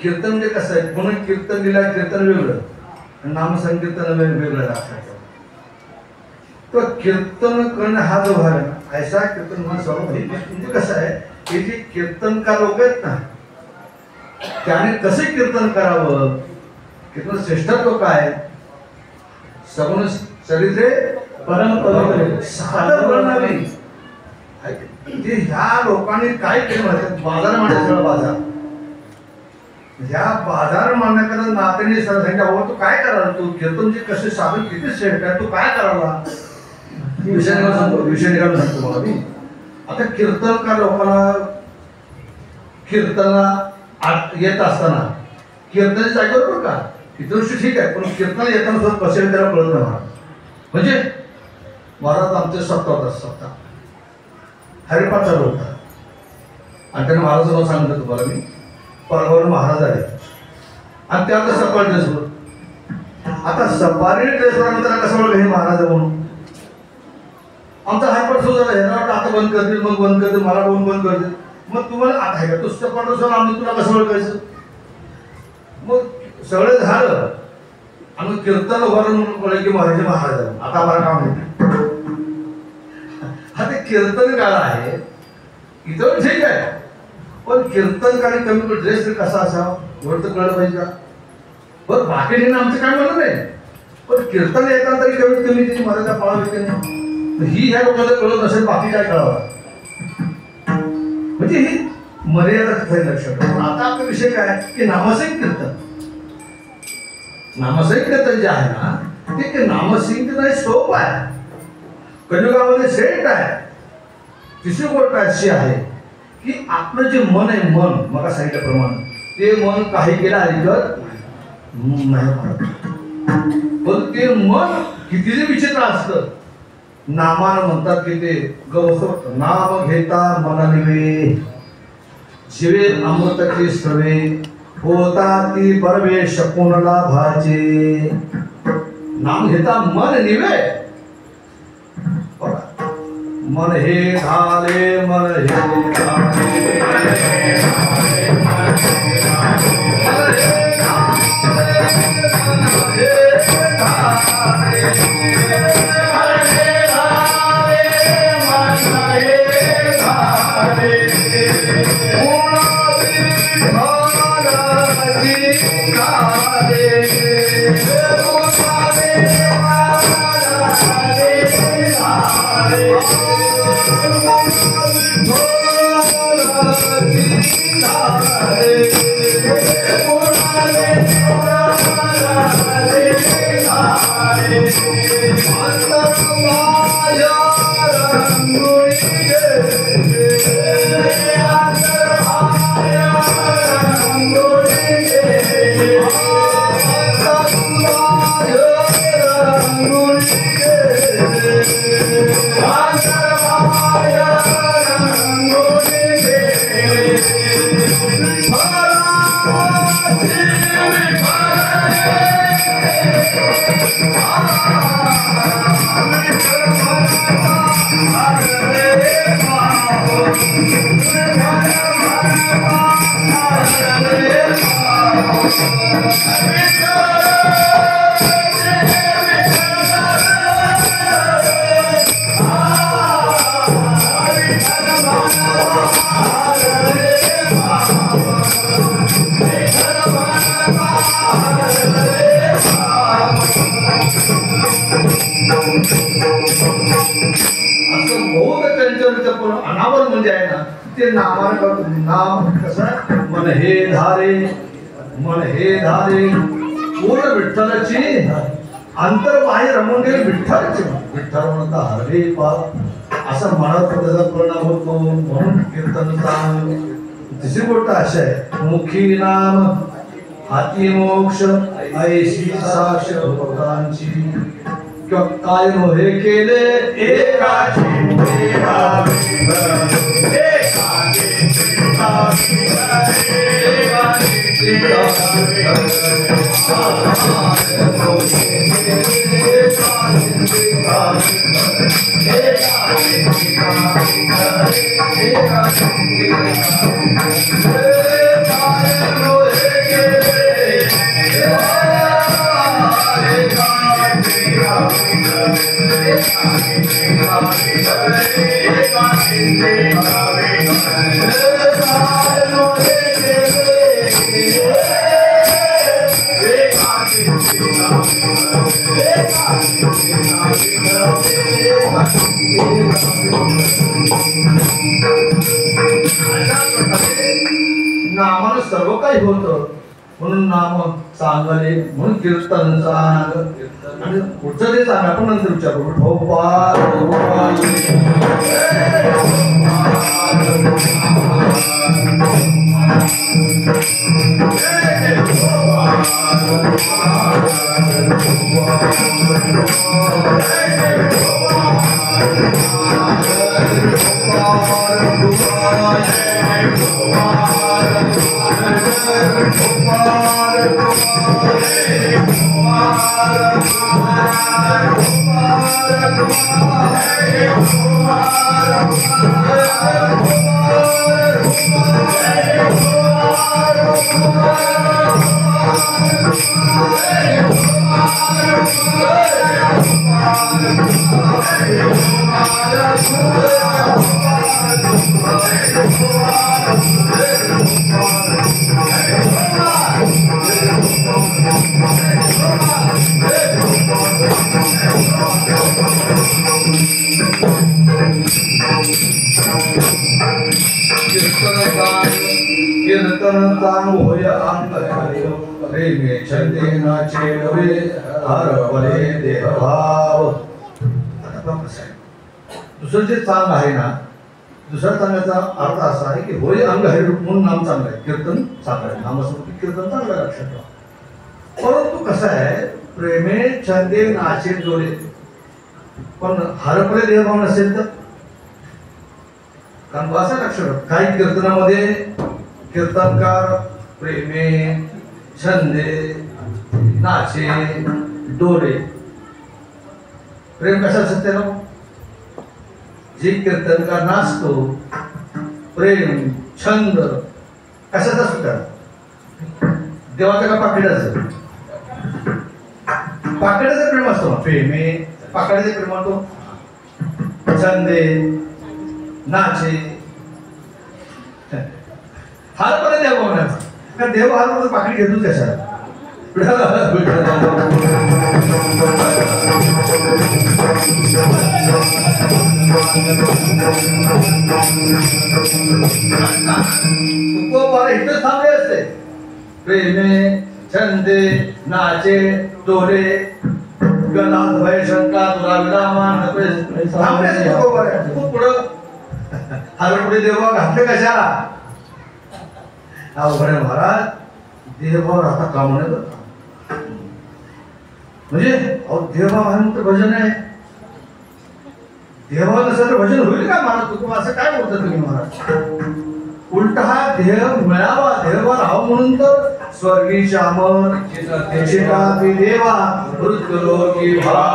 Speaker 1: कीर्तन म्हणजे कसं आहे? म्हणून कीर्तन दिला कीर्तन वेगळं नाम संकीर्तन वेगळं लक्षात. तो कीर्तन करणं हा जो भाग आहे ऐसा कीर्तन म्हणून सर्व म्हणजे कसं आहे की जे कीर्तनकार लोक आहेत ना त्याने कसे कीर्तन करावं? कीर्तन श्रेष्ठत्व काय? सगुण चरित्रे परम पवित्र साधन वर्णावी. जे ह्या लोकांनी काय केलं बाजार मांडला सगळा बाजार. ह्या बाजार मांडण्याकरता नात्याने सर सांगितलं तू काय करायला? तू कीर्तनचे कसे साधन किती श्रेष्ठ आहे तू काय करायला? विषय निघालून सांगतो मला मी. आता कीर्तनकार लोकांना कीर्तनाला येत असताना कीर्तनाच्या जागेवर बरं का इतर गोष्टी ठीक आहे पण कीर्तन येताना सुद्धा कसे त्याला कळत नाही महाराज. म्हणजे महाराज आमचे सप्ताह होता सप्ताह हरिपाठ चालू होता आणि त्यांना महाराज नाव सांगितलं तुम्हाला मी परवावर महाराज आले आणि त्यात सफारी ड्रेसवर. आता सफारी ड्रेसवर त्याला कसं ओळख हे महाराज म्हणून आमचा हायपर सुरू झाला, ह्याला वाटतं आता बंद करतील, मग बंद करतील, मला कोण बंद करतील. मग तुम्हाला आता आहे का तुझं पाठवून आम्ही तुला कसं ओळखायचं. मग सगळं झालं आणि कीर्तन उभारून म्हणून कळलं की महाराज महाराज आता आम्हाला काम नाही. हा ते कीर्तन काळ आहे इथं ठीक आहे, पण कीर्तनकारी कमी ड्रेस कसा असावा एवढं तर कळलं पाहिजे का. बरं बाकी आमचं काय म्हणणं नाही, पण कीर्तन येताना तरी कमीत कमी त्याची मर्यादा पाळावी की नाही. ही ह्या लोकांना कळत नसेल, बाकी काय कळावं. म्हणजे ही मर्यादा तिथे लक्षात. आता आपला विषय काय की नामसिक कीर्तन. नामसिक कीर्तन जे आहे ना ते नामसिक कीर्तन सोप आहे, कलियुगामध्ये श्रेष्ठ आहे. तिसरी गोष्ट अशी आहे की आपलं जे मन आहे, मन मग सांगितल्याप्रमाणे ते मन काही केलं ऐकत नाही म्हणत, पण ते मन किती जे विचित्र असतं. नामानं म्हणतात की ते गवसत नाम घेता मना निवे शिवे अमृताची सवे होता ती परवे शकुनला भाजे. नाम घेता मन निवे. मन हे झाले मन हे अनावर म्हणजे आहे ना ते नामानं नाम कसं मन हे धारे मन हे धारे पूर्ण विठ्ठलाची अंतर बाहेर रमून गेले. विठ्ठलाची विठ्ठल म्हणता हरे पा असं म्हणत त्याचा परिणाम होतो म्हणून कीर्तन. तिसरी गोष्ट अशी आहे मुखी नाम हाती मोक्ष ऐशी साक्ष भक्तांची. किंवा काय हे केले एकाची नामानं सर्व काही होतं म्हणून नाम सांगले म्हणून कीर्तन सांग. आणि पुढचं ते सांग आपण नंतर विचारू. भोपाळ Kumar कीर्तन होय अंग प्रेमे छंदे नाचे नवे हरवले देहभाव. आता बघ कसं आहे, दुसरं जे चांग आहे ना, दुसऱ्या चांगाचा अर्थ असा आहे की होय अंग आहे म्हणून नाम चांगलं आहे, कीर्तन चांगलं आहे, नामस्मृती कीर्तन चांगलं आहे, लक्षात ठेवा. परंतु कसं आहे, प्रेमे छंदे नाचे जोडे, पण हरपले देहभाव नसेल तर, कारण असं लक्षात ठेवा, काही कीर्तनामध्ये कीर्तनकार प्रेमे छंदे नाचे डोले, प्रेम कशा असते ना, जे कीर्तनकार नाचतो, प्रेम छंद कशाचा सुद्धा देवाच्या का पाकिटाचं, पाकिटाचं प्रेम असतो, प्रेमे पाकिटाचे प्रेम असतो, छंदे नाचे हारपर्यंत देव होण्याचा, कारण देव हारपर्यंत पाकिट घेतोच कशाला. इथं थांबले असते, प्रेमे छंदे नाचे डोले गणात भय शंका तुला विरामान थांबले खूप पुढं हार पुढे देवा घातले कशाला. अवघड महाराज देहभाव आता कामणे करता, म्हणजे देहभाव आहे तर भजन आहे, देहभाव नसेल तर भजन होईल का महाराज. तुम्ही असं काय बोलता तुम्ही महाराज, उलट हा देह मिळावा, देहभाव राहावं म्हणून तर स्वर्गी श्यामन चितापी देवा मृत्युलोकी भावा.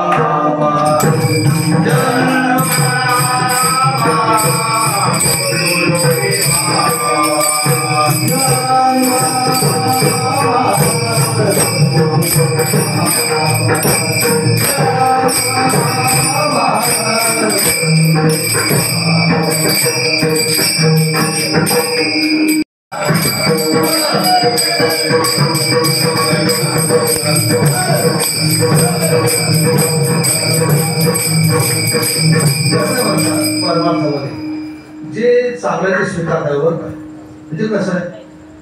Speaker 1: जे चांगलं स्वीकारल्यावर काय म्हणजे कसं आहे,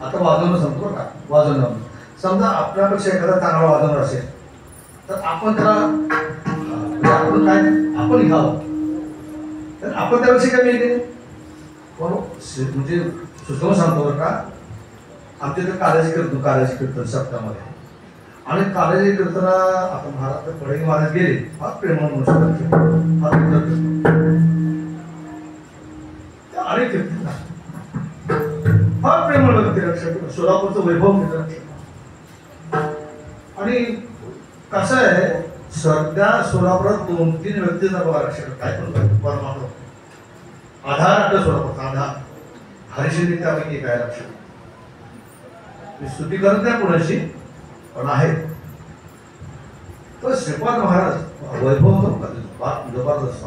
Speaker 1: आता वाजवणं सांगतो का, वाजवणं समजा आपल्यापेक्षा एखादा चांगला वाजवणार असेल तर आपण त्याला आपण काय आपण घ्यावं, तर आपण त्यापेक्षा काय मिळते म्हणजे सुचवून सांगतो बरं का. आमच्या इथे काळजी कीर्तन सप्ताहामध्ये, आणि काळजी कीर्तना आपण महाराज पडे महाराज गेले, फार प्रेमळ म्हणून फार अनेक कीर्तन फार प्रेमळ व्यक्ती लक्षात, सोलापूरचं वैभव लक्षात. आणि कसं आहे, सध्या सोलापुरात 2-3 व्यक्तींना बघा लक्षात, काय परमात्मा आधार आपल्या सोलापूरचा आधार हरिशिंदे त्यापैकी काय लक्षात. स्तुती करत नाही कोणाशी, पण आहे तर श्रीपाद महाराज वैभव जबरदस्त.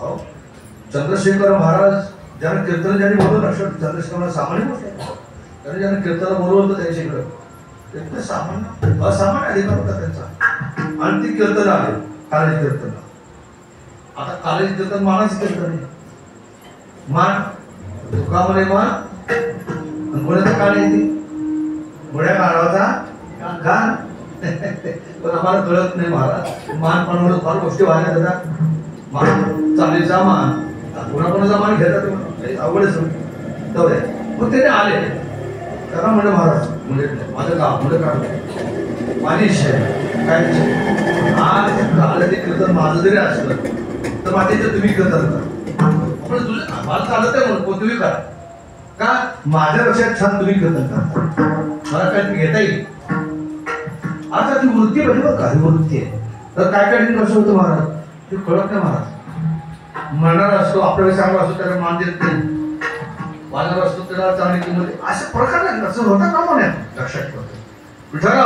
Speaker 1: चंद्रशेखर महाराज ज्यांना कीर्तन ज्यांनी बोलवलं लक्षात, चंद्रशेखर सामान्य गोष्ट आहे, कारण ज्यांना कीर्तन बोलवलं होतं त्यांच्याकडे ते सामान्य असामान्य अधिकार होता त्यांचा, आणि ती कीर्तन आले कालेज कीर्तन. आता कालेज कीर्तन मानाचं कीर्तन आहे, मान तुकामध्ये मान आणि गुण्याचा काळ येते, गुण्या काढावाचा गाण. पण आम्हाला कळत नाही महाराज, मान पण फार गोष्टी व्हायला जातात, मान चालीचा मान कोणाकोणाचा मान घेतात अवघडच जाऊया. मग त्याने आले त्याला म्हणजे महाराज म्हणजे माझं गाव म्हणजे काढलं माझी इच्छा आहे काय आज आलं ते कीर्तन माझं जरी असलं तर माझ्या इथे तुम्ही कीर्तन करा, पण तुझं मला चालत आहे म्हणून तुम्ही करा का, माझ्यापेक्षा छान तुम्ही कीर्तन करा, मला काय घेता येईल. आता ती वृत्ती म्हणजे बघ, काही वृत्ती आहे तर काय काय कसं होतं महाराज ते कळत नाही महाराज. म्हणणार असतो आपल्याला चांगला असतो त्याला मान देत नाही, वाजणार असतो त्याला चांगली किंमत, असे प्रकार नाही असं होता का म्हणे लक्षात ठेवतो. विठ्ठला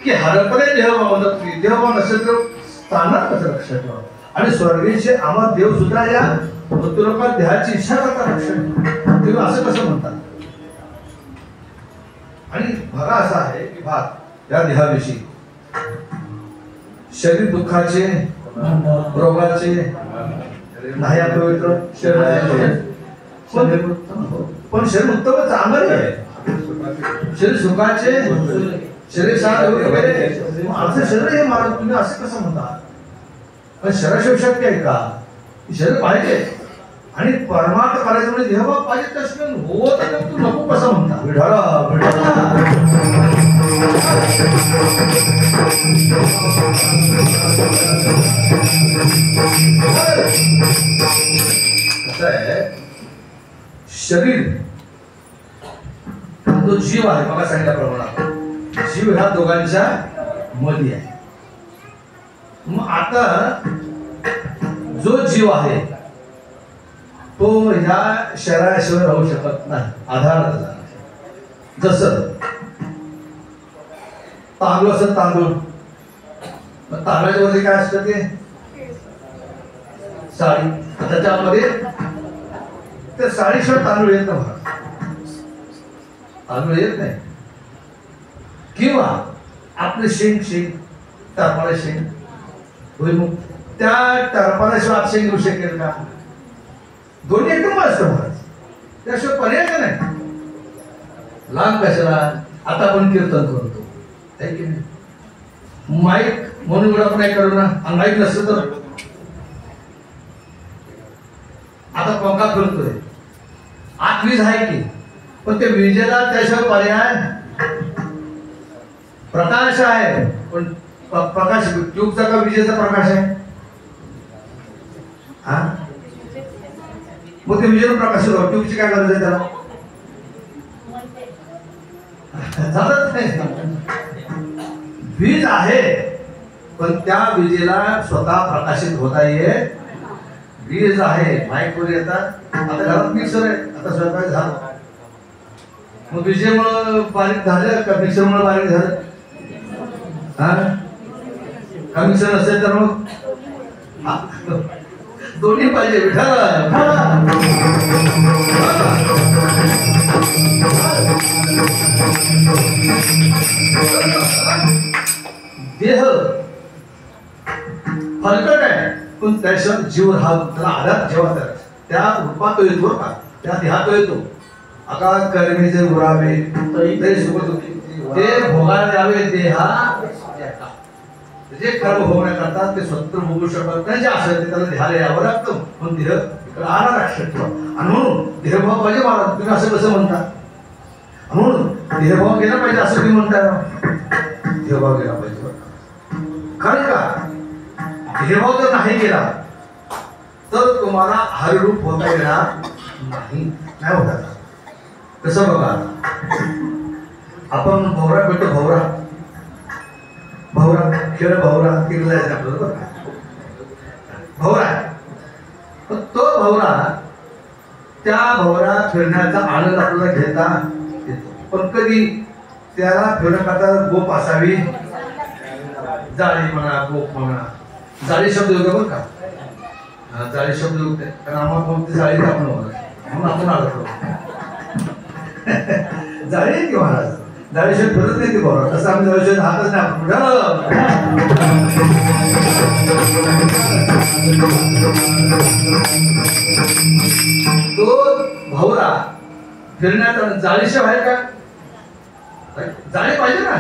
Speaker 1: की हरपणे देहभाव देहभाव नसेल तर स्थानात कसं लक्षात ठेवा. आणि स्वर्गीचे आम्हा देव सुद्धा या मृत्यूलोकात देहाची इच्छा करता लक्षात ठेवा. असं कसं म्हणतात. आणि बघा असा आहे की भाग या देहाविषयी शरीर दुःखाचे रोगाचे नाही पवित्र पण शरीर उत्तम चांगलं आहे. शरीर सुखाचे शरीर शांत वगैरे असं शरीर हे मानव तुम्ही असं कसं म्हणता. पण शरीर शक्य आहे का. शरीर पाहिजे आणि परमार्थ करायचं म्हणजे देहभाव पाहिजे तसं हो तर तू नको कसं म्हणता. विढाला कसं आहे शरीर तो जीव आहे. मला सांगितल्याप्रमाणे जीव ह्या दोघांच्या मध्ये आहे. मग आता जो जीव आहे तो ह्या शरीराशिवाय राहू शकत नाही. आधार जसं तांदूळ असत तांदूळ तांदळाच्या मध्ये काय असतं ते साडी. त्याच्यामध्ये त्या साडीशिवाय तांदूळ येत नाही. तांदूळ येत नाही. किंवा आपले शेंग शेंग टरफाला शेंग होईल. मग त्या टरफाल्याशिवाय आप शेंग येऊ शकेल का. दोन्ही एकदम असतं महाराज. त्याशिवाय पर्याय नाही. लांब कशाला आता आपण कीर्तन करतो आहे की नाही. माईक म्हणून एवढं आपण करू ना. माईक नसतं तर आता पंखा फिरतोय आत वीज आहे की पण ते विजेला त्याशिवाय पर्याय प्रकाश आहे. पण प्रकाश ट्यूबचा का विजेचा प्रकाश आहे. हा मग ते विजेचा प्रकाश ट्यूबची काय गरज आहे त्याला. चालत नाही. वीज आहे पण त्या विजेला स्वतः प्रकाशित होता येत. वीज आहे माईक वर येतात. आता घरात मिक्सर आहे. आता स्वयंपाक झाला मग विजेमुळे बारीक झालं का मिक्सरमुळे बारीक झालं. हा का मिक्सर नसेल तर मग दोन्ही पाहिजे. देह हलकट आहे पण त्याच्या जीव हा त्याला आधार जेव्हा त्या रूपात येतो का त्या देहात येतो. आता कर्मी जे उरावे ते सुखत ते भोगायला द्यावे. देहा जे कर्म भोगण्याकरता ते स्वतंत्र भोगू शकत नाही. जे असेल ते त्याला देहाला यावं लागतं. पण देह इकडे आला लक्षात ठेवा. आणि म्हणून देहभाव पाहिजे महाराज. तुम्ही असं कसं म्हणता. म्हणून देहभाव गेला पाहिजे असं तुम्ही म्हणता. देहभाव गेला पाहिजे कारण का देहभाव जर नाही गेला तर तुम्हाला हरिरूप होता येणार नाही. नाही होता. कसं बघा आपण भवरा भेटतो. भवरा भवरा खेळ भवरा किल्ला आहे आपल्याला बरं का. भवरा तो भवरा त्या भवरा फिरण्याचा आनंद आपल्याला घेता येतो. पण कधी त्याला फिरण्याकरता गोप असावी. जाळी म्हणा गोप म्हणा. जाळी शब्द योग्य बरं का. जाळी शब्द योग्य कारण आम्हाला कोणती जाळी आपण म्हणून आपण आलो जाळी की महाराज. जाळीशिवाय फिरत नाही ती बरोबर. तसं आम्ही जाळीशिवाय हातच नाही आपण. तो भवरा फिरण्यात जाळीशिवाय आहे का. जाळी पाहिजे ना.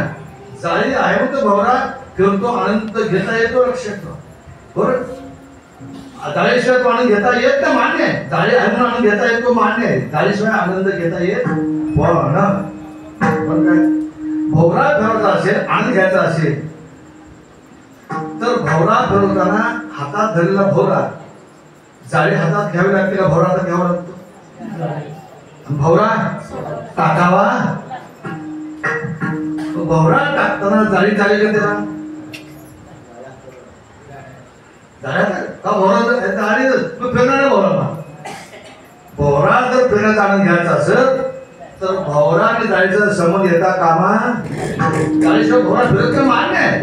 Speaker 1: जाळी आहे मग तो भवरा फिरतो. आनंद घेता येतो लक्षात बरोबर. जाळीशिवाय तो आनंद घेता येत नाही मान्य आहे. जाळी आहे म्हणून आनंद घेता येतो मान्य आहे. जाळीशिवाय आनंद घेता येत पण काय भोवरा फिरवायचा असेल आनंद घ्यायचा असेल तर भवरा फिरवताना हातात धरलेला भवरा जाळी हातात घ्यावी लागते का भवरा हातात घ्यावा लागतो? भवरा टाकावा. भवरा टाकताना जाळी चालेल का त्याला? भवरा जर फिरण्यात आणून घ्यायचा असेल तर भवरा आणि जाळीचा संबंध येता कामा. जाळीशिवाय भवरा फिरत नाही मान्य आहे,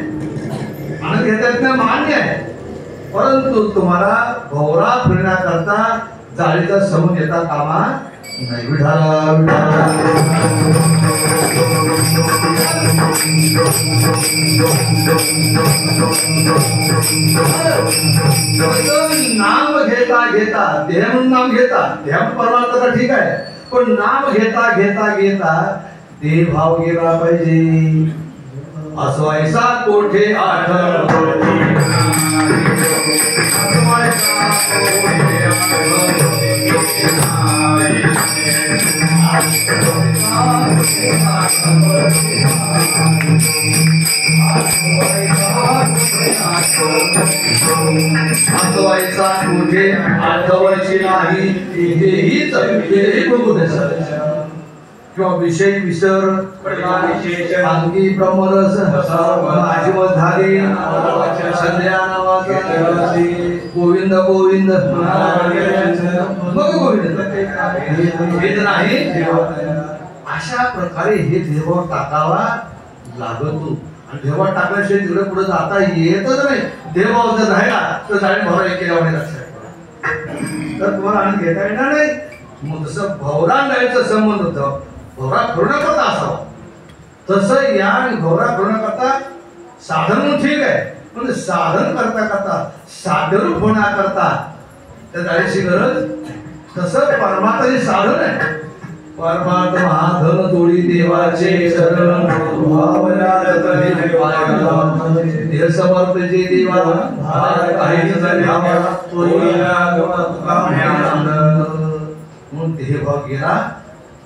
Speaker 1: आणून घेता येत नाही मान्य आहे, परंतु तुम्हाला भवरा फिरण्याकरता जाळीचा संबंध येता कामा नाही. विठाला नाम घेता घेता देह म्हणून नाम घेता, देह परमार्थ ठीक आहे, पण नाम घेता घेता घेता देह भाव गेला पाहिजे. असवायचा कोठे आठवते आठवायचा कुठे आठवायची नाही हेही बघू किंवा विषय विसर अंगी ब्रह्मरस माझी झाली संध्या नावाचा गोविंद गोविंद गोविंद हे नाही. अशा प्रकारे हे देवावर टाकावा लागतो आणि देवावर टाकल्याशिवाय तिकडे पुढे जाता येतच नाही. देवावर जर राहिला तर जाळी भवरा एक केल्यावर लक्षात तर तुम्हाला आणून घेता येणार नाही. मग तसं भवरा जायचा संबंध होता, भवरा फिरण्याकरता असावा. तसं या भवरा फिरण्याकरता साधन ठीक आहे, पण साधन करता करता साधरूप होण्याकरता त्या जाळीची गरज. तसं परमात्माचे साधन आहे. परमात्मा धन जोडी देवाचे शरण देह समर्थ जे देवा म्हणून देह भाव गेला.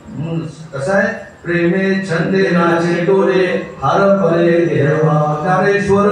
Speaker 1: म्हणून कसं आहे प्रेमे छंदे नाचे डोले हर फले देवा ज्ञानेश्वर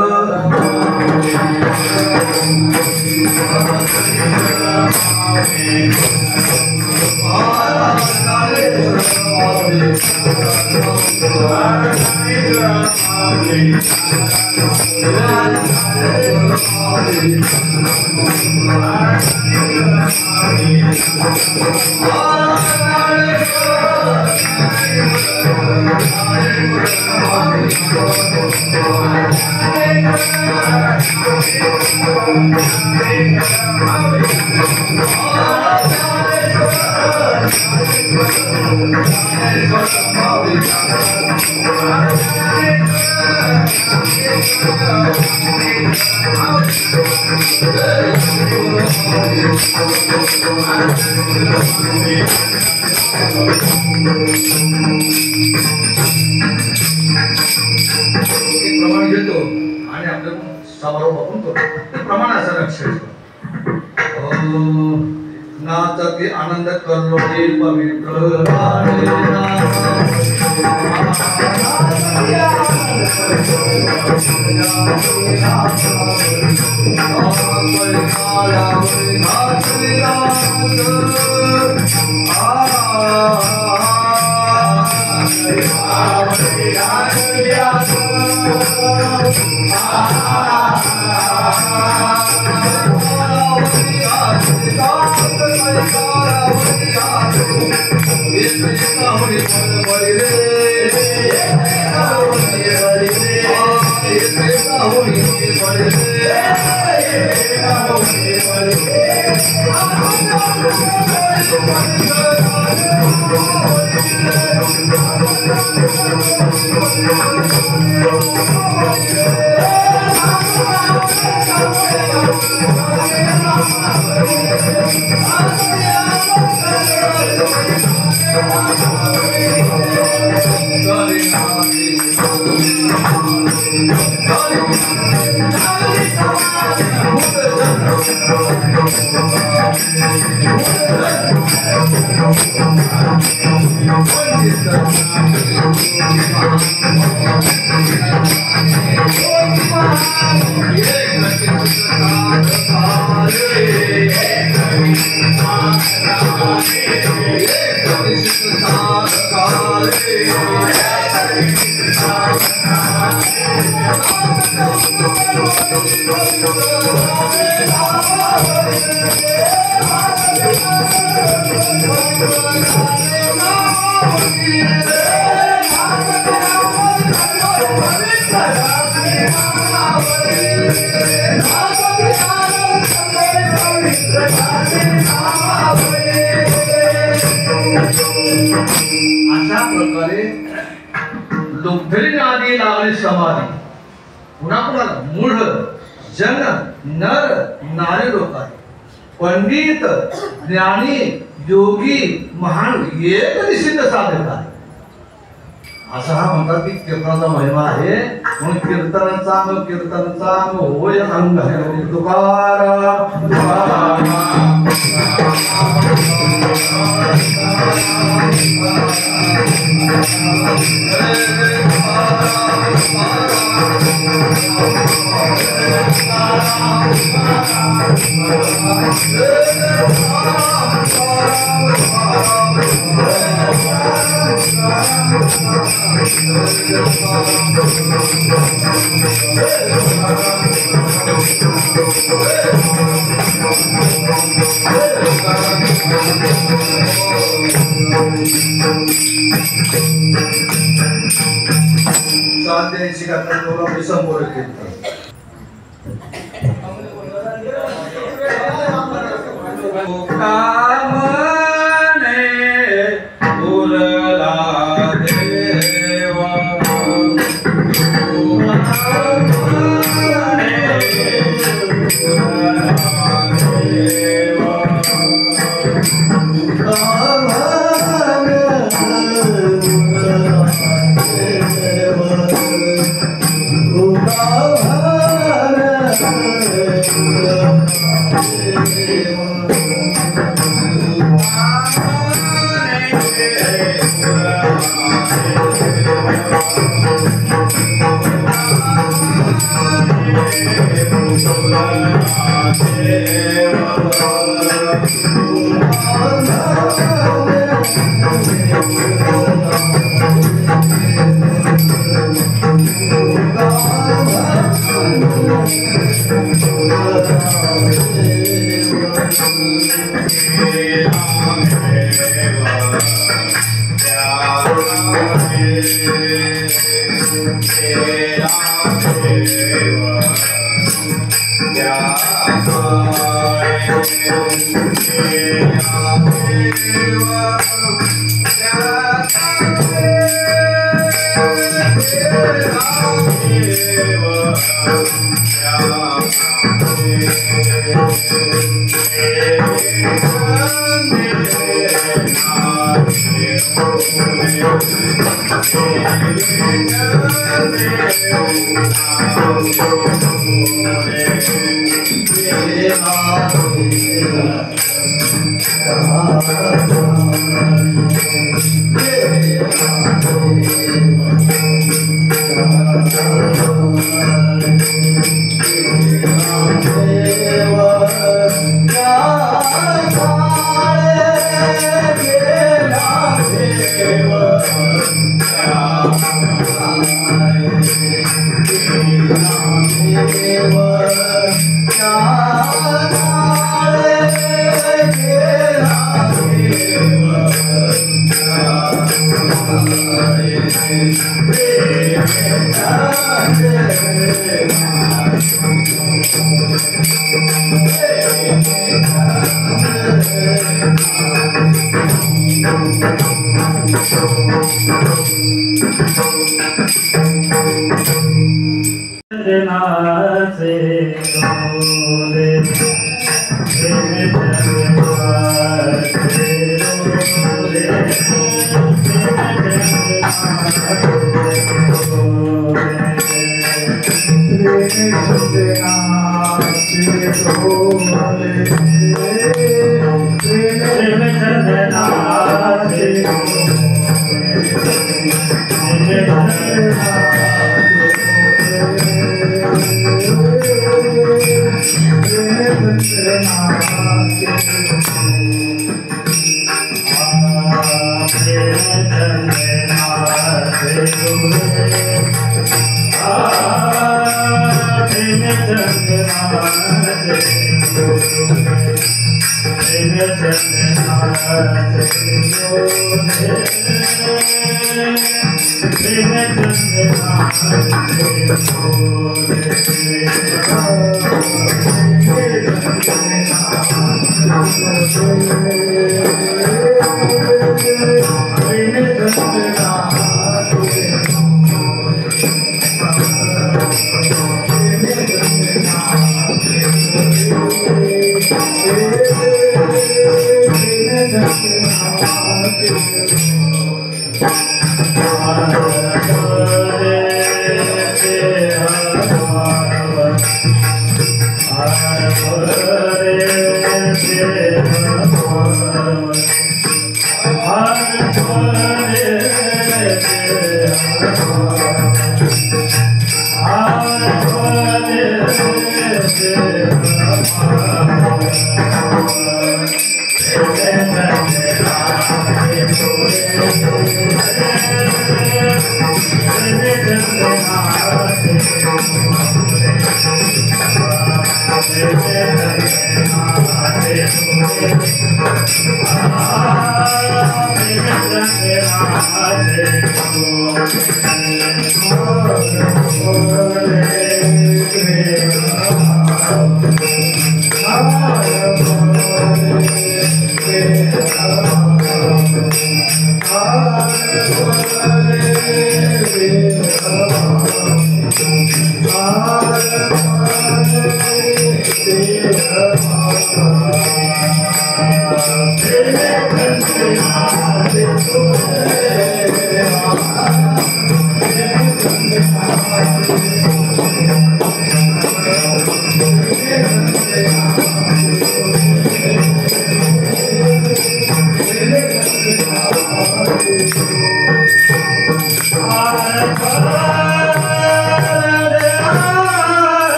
Speaker 1: प्रमाण घेतो आणि आपलं समारोप आपण करतो. प्रमाण असं लक्षात नाचते आनंद करोडे पवित्र अशा प्रकारे लुब्धरी नादी लागली समाधी पुन्हा कुणाला मूढ जन नर नारी लोक आहे पंडित ज्ञानी योगी महान एक निश्चित साधक आहे असा हा म्हणतात की कीर्तनाचा महिमा आहे म्हणून कीर्तनाचा होय अंग आहे तुकाराम संपूर्ण कीर्तन
Speaker 3: Jai